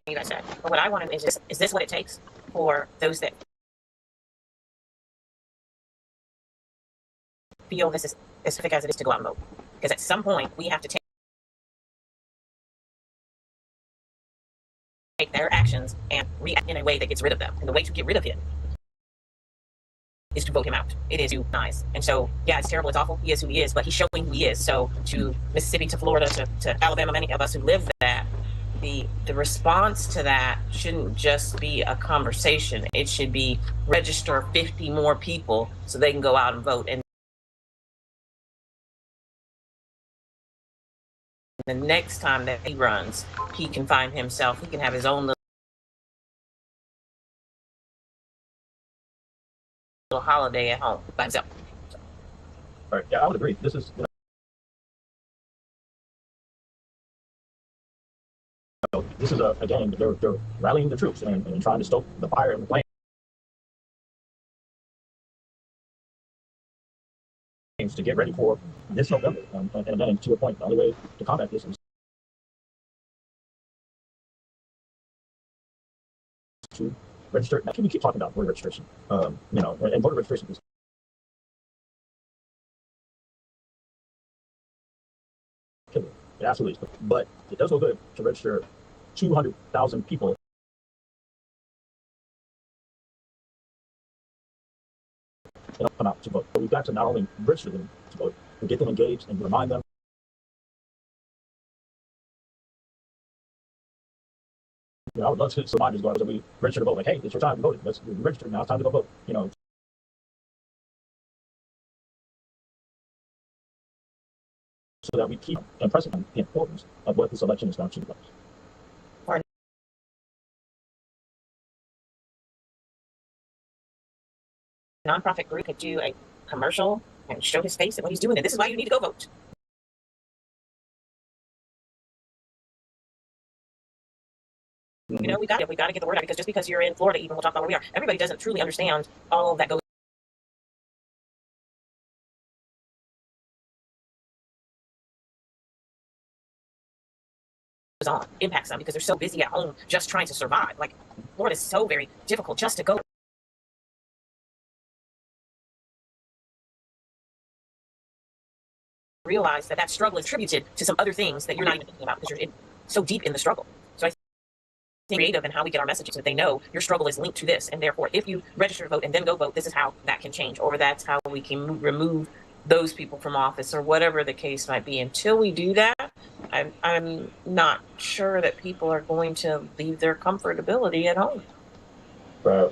you guys said. But what I want to is this what it takes for those that feel this is as specific as it is to go out and vote? Because at some point we have to take their actions and react in a way that gets rid of them. And the way to get rid of him is to vote him out. It is to nice. And so, yeah, it's terrible, it's awful. He is who he is, but he's showing who he is. So to Mississippi, to Florida, to Alabama, many of us who live that, the response to that shouldn't just be a conversation. It should be register 50 more people so they can go out and vote. And the next time that he runs, he can find himself, he can have his own little holiday at home by himself. All right, yeah, I would agree. This is, this is again, they're rallying the troops and trying to stoke the fire and the flames to get ready for this November. And then, to your point, the only way to combat this is to register. Now, can we keep talking about voter registration? And voter registration is killer. It absolutely is. But it does no good to register 200,000 people come out to vote. But we've got to not only register them to vote, but get them engaged and remind them. I would love to remind us that we register to vote. Like, hey, it's your time to vote. Let's register now. It's time to go vote. So that we keep impressing on the importance of what this election is going to be. Nonprofit group could do a commercial and show his face and what he's doing, and this is why you need to go vote. We got to get the word out, because just because you're in Florida, even we'll talk about where we are, everybody doesn't truly understand all that goes on, impacts them, because they're so busy at home just trying to survive. Like, Florida is so very difficult just to go realize that that struggle is attributed to some other things that you're not even thinking about because you're so deep in the struggle. So I think creative and how we get our messages so that they know your struggle is linked to this, and therefore if you register to vote and then go vote, this is how that can change, or that's how we can remove those people from office, or whatever the case might be. Until we do that, I'm not sure that people are going to leave their comfortability at home. Right.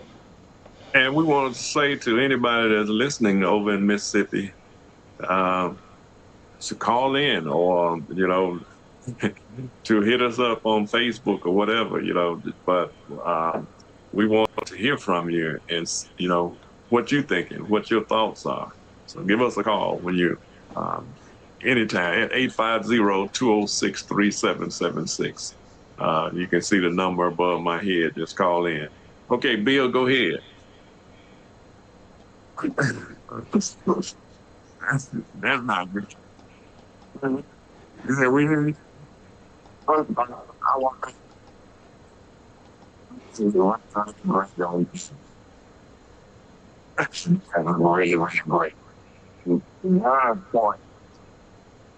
And we want to say to anybody that's listening over in Mississippi, to call in, or to hit us up on Facebook or whatever, but we want to hear from you and what you're thinking, what your thoughts are. So give us a call when you anytime at 850-206-3776. You can see the number above my head. Just call in. Okay, Bill, go ahead. That's not good. You said we hear you? I want to see one time point.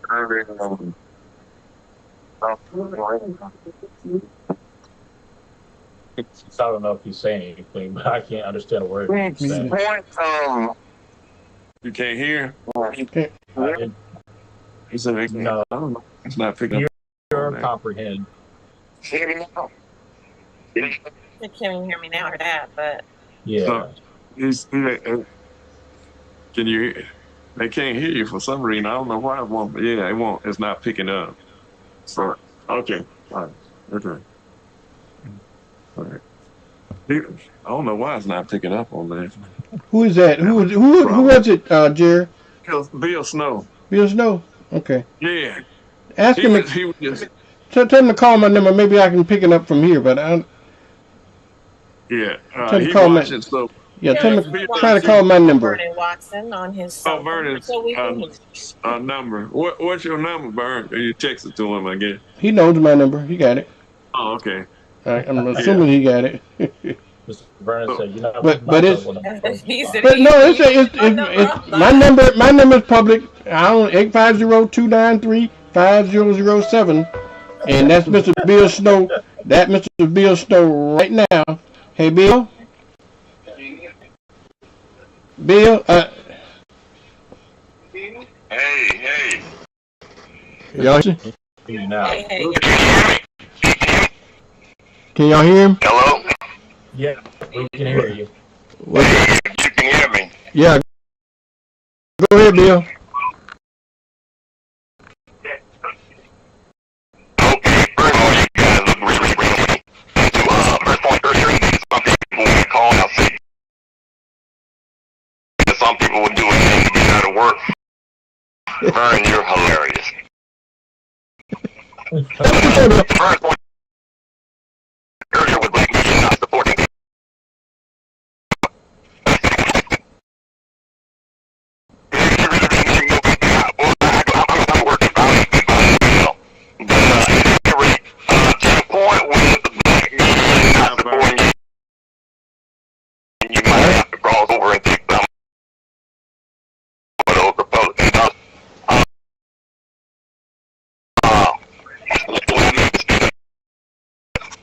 I don't know if he's saying anything, but I can't understand a word he's saying. You can't hear? He said, No. It's not picking up. Hear or comprehend. They can't even hear me now or that, but Yeah. So, can you hear? They can't hear you for some reason. I don't know why it won't. Yeah, it won't. It's not picking up. So, okay. All right. Okay. All right. I don't know why it's not picking up on that. Who is that? Who was it, Jerry? Bill Snow. Bill Snow? Okay. Yeah. Ask him. He was just. Tell him to call my number. Maybe I can pick it up from here, but I. Yeah. He watching, so. Yeah, try to call my number. Vernon Watson on his Vernon's number. What's your number, Vern? You text it to him, I guess. He knows my number. He got it. Oh, okay. I'm assuming he got it. Mr. Vernon said, but it's my number. My number is public. I don't 850-293-5007, and that's Mr. Bill Snow. That Mr. Bill Snow right now. Hey, Bill. Bill, Hey. Y'all see? Hey. Can y'all hear him? Hello? Yeah, we can hear you. You can hear me. Yeah. Go ahead, Bill. Okay, first of all, you guys look really to first point earlier, some people would call out sick. Some people would do anything to get out of work. Vern, you're hilarious. First point earlier was black media not supporting people. I'm working out. But at any rate, to the point where the black media is not supporting you, and you might have to cross over and take some of those Republicans out.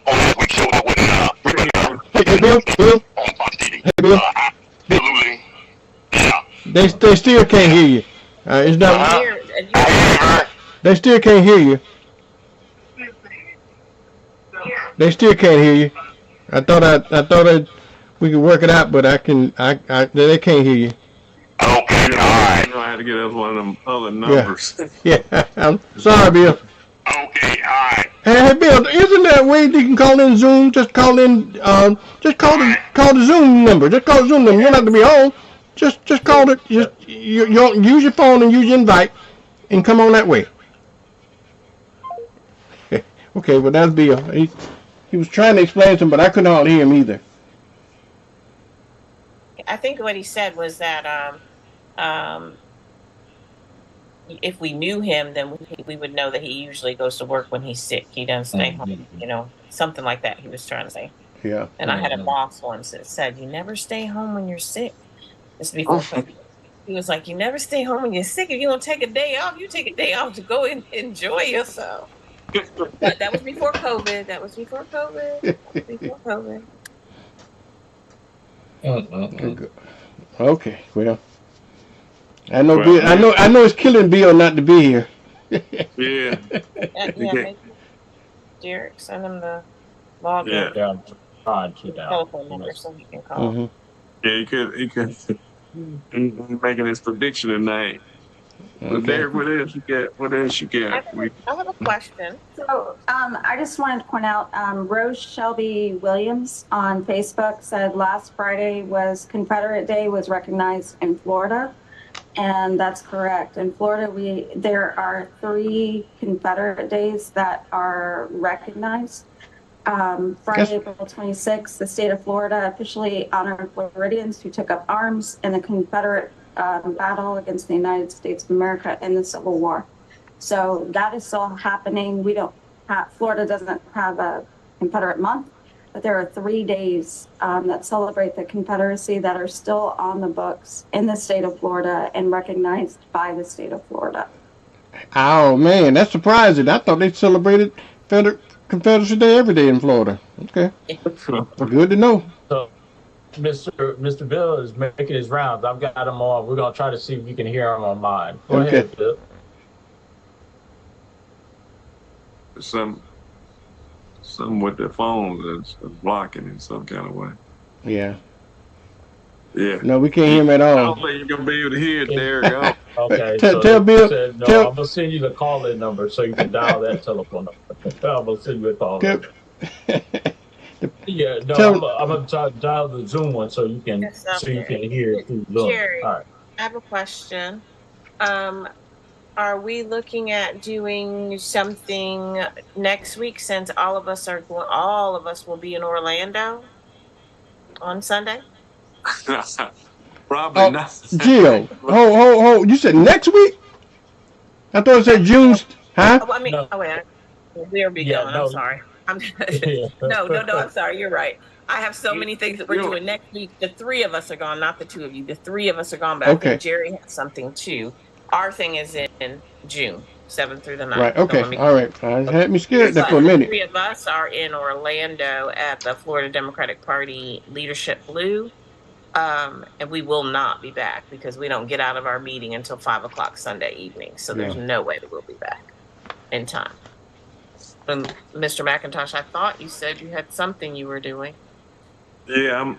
On this week's show, with Hey, Bill. on Fox TV. Hey, Bill. Absolutely. Yeah. They still can't hear you. It's not. They still can't hear you. They still can't hear you. I thought we could work it out, but they can't hear you. Okay, alright. I had to get us one of them other numbers. Yeah. I'm sorry, Bill. Okay, alright. Hey, Bill, isn't there a way you can call in Zoom? Just call in. Just call the Zoom number. Just call the Zoom number. You don't have to be on. Just call it. Just you use your phone and use your invite, and come on that way. Okay, well that's Bill. He was trying to explain something, but I couldn't hardly hear him either. I think what he said was that if we knew him, then we would know that he usually goes to work when he's sick. He doesn't stay home, something like that he was trying to say. Yeah. And I had a boss once that said, "You never stay home when you're sick." This is before COVID. He was like, "You never stay home when you're sick. If you don't take a day off, you take a day off to go and enjoy yourself." But that was before COVID. That was before COVID. That was before COVID. Okay, well, I know Well, Bill, I know it's killing Bill not to be here. Yeah. Yeah, maybe Derek, send him the login Yeah. Yeah, I'm trying to now. telephone number so he can call. Hmm. Yeah, he could he's making his prediction tonight. But Okay. Derek, what else you got? What else you got? I have a question. So, I just wanted to point out, Rose Shelby Williams on Facebook said last Friday was Confederate Day was recognized in Florida. And that's correct. In Florida, there are 3 Confederate days that are recognized. Friday, April 26th, the state of Florida officially honored Floridians who took up arms in the Confederate battle against the United States of America in the Civil War. So that is still happening. Florida doesn't have a Confederate month, but there are 3 days that celebrate the Confederacy that are still on the books in the state of Florida and recognized by the state of Florida. Oh man, that's surprising. I thought they celebrated Confederacy Day every day in Florida. Okay, good to know. So, Mr. Bill is making his rounds. I've got him on. We're gonna try to see if we can hear him on mine. Go Okay. ahead, Bill. Some with their phones is blocking in some kind of way. Yeah. Yeah. No, we can't hear him at I all. don't think you're gonna be able to hear it, Derek. Okay. Tell Bill. No, tell- I'm gonna send you the call-in number so you can dial that telephone number. I'm gonna send you a call. Tell- Yeah, no, Tell- I'm gonna try to dial the Zoom one so you can Yes, okay. hear it through Zoom. Jerry. All right. I have a question. Are we looking at doing something next week since all of us will be in Orlando on Sunday? Probably Oh, not. Jill, ho. You said next week? I thought it said June. Huh? Oh, I mean, No. wait. We'll be Yeah, going. no. I'm sorry. Yeah. No, I'm sorry. You're right. I have so many things that we're You- doing next week. The 3 of us are gone, not the 2 of you. The 3 of us are gone, but Okay. I think Jerry has something too. Our thing is in June, 7th through the 9th. Right. So Okay. let me- All right. I had me scared there But for a the minute. 3 of us are in Orlando at the Florida Democratic Party Leadership Blue. And we will not be back because we don't get out of our meeting until 5 o'clock Sunday evening. So there's no way that we'll be back in time. And Mr. McIntosh, I thought you said you had something you were doing. Yeah,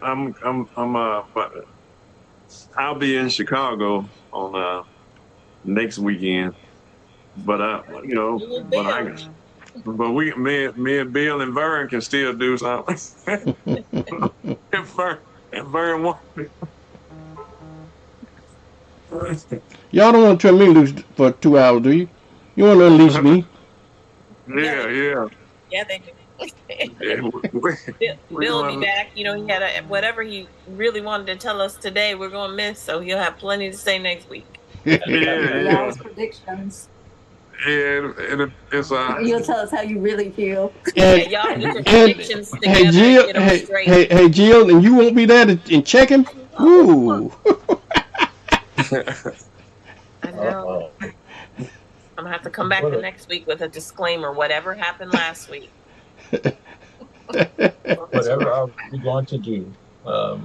but I'll be in Chicago on next weekend. But me and Bill and Vern can still do something. and Vern won't. Y'all don't want to turn me loose for 2 hours, do you? You want to unleash me? Yeah. Yeah, they do. Yeah, Bill will be back. He had whatever he really wanted to tell us today, we're going to miss. So he'll have plenty to say next week. Y'all's predictions. Yeah, it's You'll tell us how you really feel. Y'all get your predictions together. Hey Jill, get them straight. hey Jill, and you won't be there to check him? Ooh. I know. I'm gonna have to come back the next week with a disclaimer. Whatever happened last week. Whatever are we going to do? So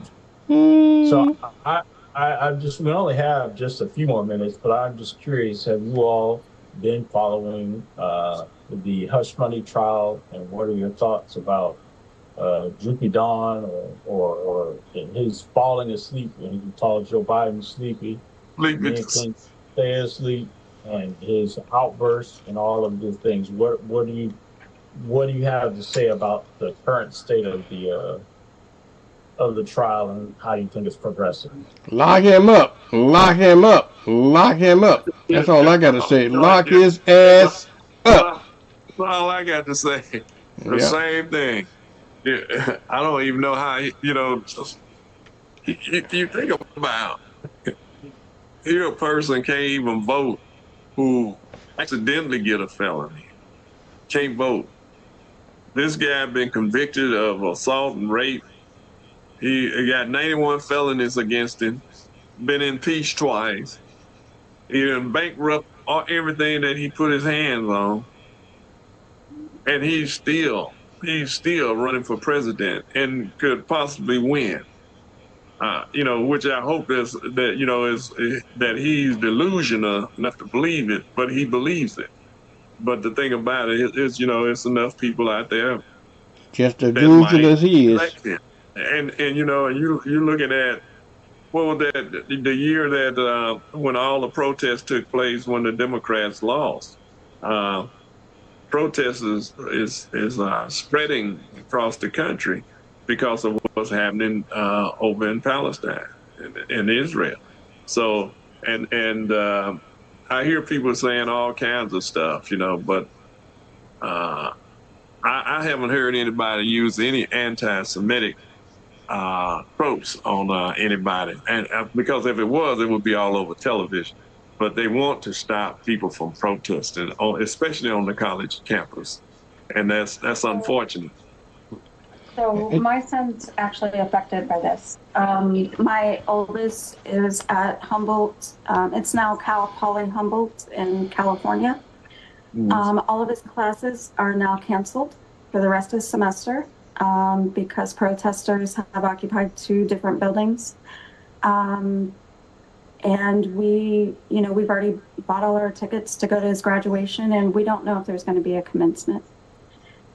we only have just a few more minutes, but I'm just curious, have you all been following the hush money trial, and what are your thoughts about Droopy Dawn or his falling asleep when he called Joe Biden sleepy, stay asleep, and his outbursts and all of these things? What do you have to say about the current state of the trial and how you think it's progressing? Lock him up. Lock him up. Lock him up. That's all I got to say. Lock his ass up. That's all I got to say. The same thing. Yeah, I don't even know how, you think about here a person can't even vote who accidentally get a felony. Can't vote. This guy been convicted of assault and rape. He got 91 felonies against him. been impeached twice. He done bankrupt everything that he put his hands on, and he's still running for president and could possibly win. Which I hope is that is that he's delusional enough to believe it, but he believes it. But the thing about it is, it's enough people out there Just as that might delusional as he is. elect him. And you're looking at what was that the year that when all the protests took place when the Democrats lost. Protests is spreading across the country because of what's happening over in Palestine and Israel. So and I hear people saying all kinds of stuff, but I haven't heard anybody use any anti-Semitic tropes on anybody, and because if it was, it would be all over television. But they want to stop people from protesting, especially on the college campus, and that's unfortunate. So my son's actually affected by this. My oldest is at Humboldt. It's now Cal Poly Humboldt in California. All of his classes are now canceled for the rest of the semester because protesters have occupied 2 different buildings. And we've already bought all our tickets to go to his graduation, and we don't know if there's going to be a commencement.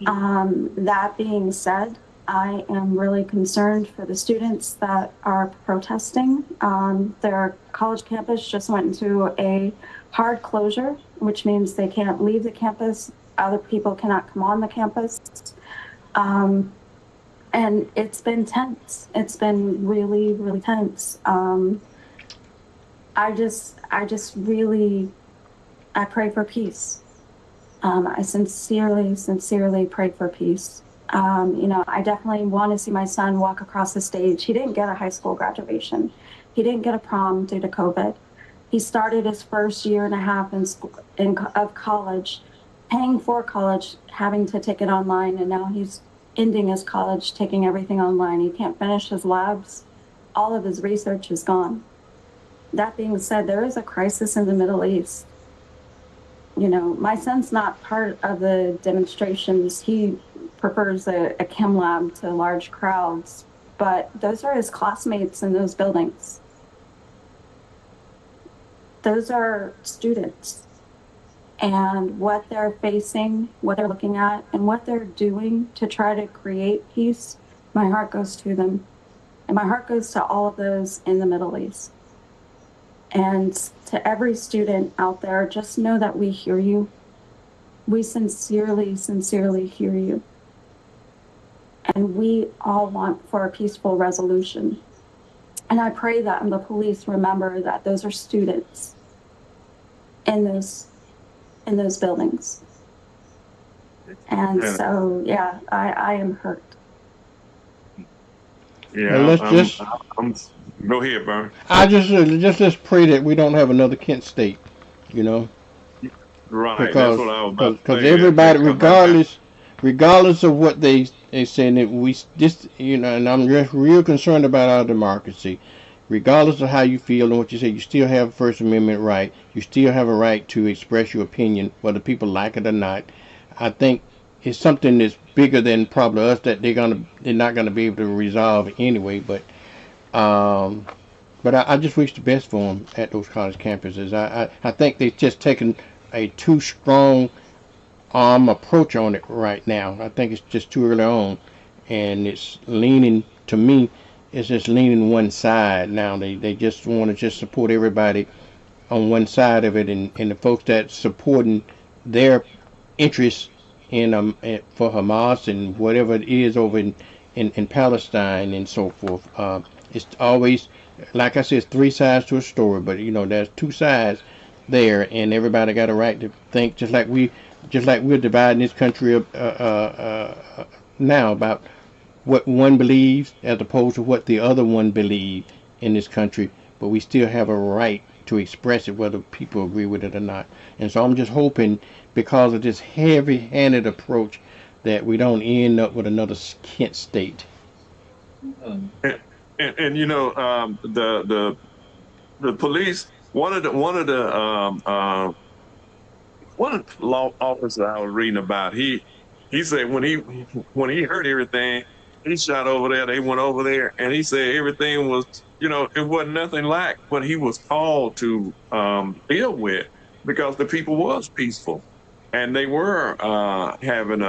That being said, I am really concerned for the students that are protesting. Their college campus just went into a hard closure, which means they can't leave the campus. Other people cannot come on the campus. And it's been tense. It's been really, really tense. I pray for peace. I sincerely pray for peace. I definitely want to see my son walk across the stage. He didn't get a high school graduation. He didn't get a prom due to COVID. He started his first year and a half of college, paying for college, having to take it online, and now he's ending his college, taking everything online. He can't finish his labs. All of his research is gone. That being said, there is a crisis in the Middle East. My son's not part of the demonstrations. He prefers a chem lab to large crowds, but those are his classmates in those buildings. Those are students. And what they're facing, what they're looking at, and what they're doing to try to create peace, my heart goes to them. And my heart goes to all of those in the Middle East. And to every student out there, just know that we hear you. We sincerely hear you. And we all want for a peaceful resolution. And I pray that the police remember that those are students in those buildings. And so, yeah, I am hurt. Yeah, go ahead, Bern. I just let's pray that we don't have another Kent State, Right, because that's what I was about to say. everybody, regardless of what they say, that we just and I'm just real concerned about our democracy. Regardless of how you feel and what you say, you still have a First Amendment right. You still have a right to express your opinion, whether people like it or not. I think it's something that's bigger than probably us that they're not gonna be able to resolve anyway. But I just wish the best for them at those college campuses. I think they've just taken a too strong arm approach on it right now. I think it's just too early on, and it's leaning, to me, it's just leaning one side now. They just want to just support everybody on one side of it, and the folks that supporting their interests in for Hamas and whatever it is over in Palestine and so forth. It's always, like I said, it's 3 sides to a story, but there's 2 sides there, and everybody got a right to think just like we're dividing this country up now about what one believes as opposed to what the other one believes in this country, but we still have a right to express it whether people agree with it or not. And so I'm just hoping, because of this heavy-handed approach, that we don't end up with another Kent State. And the the police, one of the law officers I was reading about, he said when he heard everything, he shot over there. They went over there, and he said everything was, it wasn't nothing like what he was called to deal with, because the people was peaceful, and they were having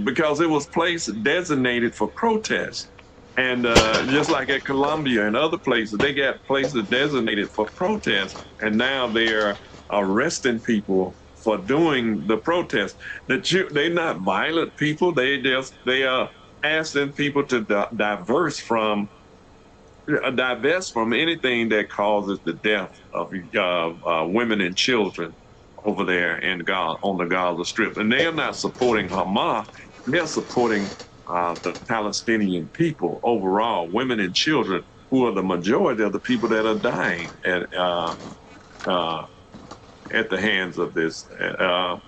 because it was place designated for protest. And just like at Columbia and other places, they got places designated for protest, and now they're arresting people for doing the protest. They're not violent people. They are asking people to divest from anything that causes the death of women and children over there on the Gaza Strip. And they are not supporting Hamas. They're supporting the Palestinian people overall, women and children, who are the majority of the people that are dying at the hands of this the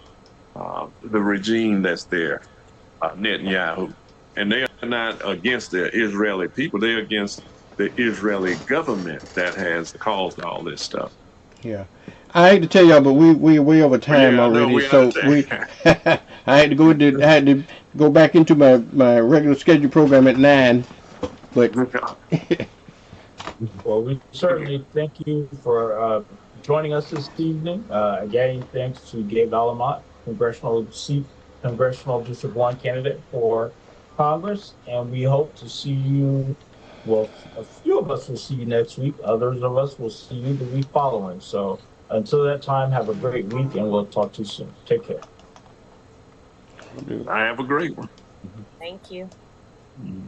regime that's there, Netanyahu. And they are not against the Israeli people. They're against the Israeli government that has caused all this stuff. Yeah. I hate to tell y'all, but we're way over time already. So I had to go back into my regular scheduled program at 9. But well, we certainly thank you for joining us this evening. Again, thanks to Gabe Alamont, Congressional District 1 candidate for Congress, and we hope to see you. Well, a few of us will see you next week. Others of us will see you the week following. So until that time, have a great week, and we'll talk to you soon. Take care. I have a great one. Thank you. Mm-hmm.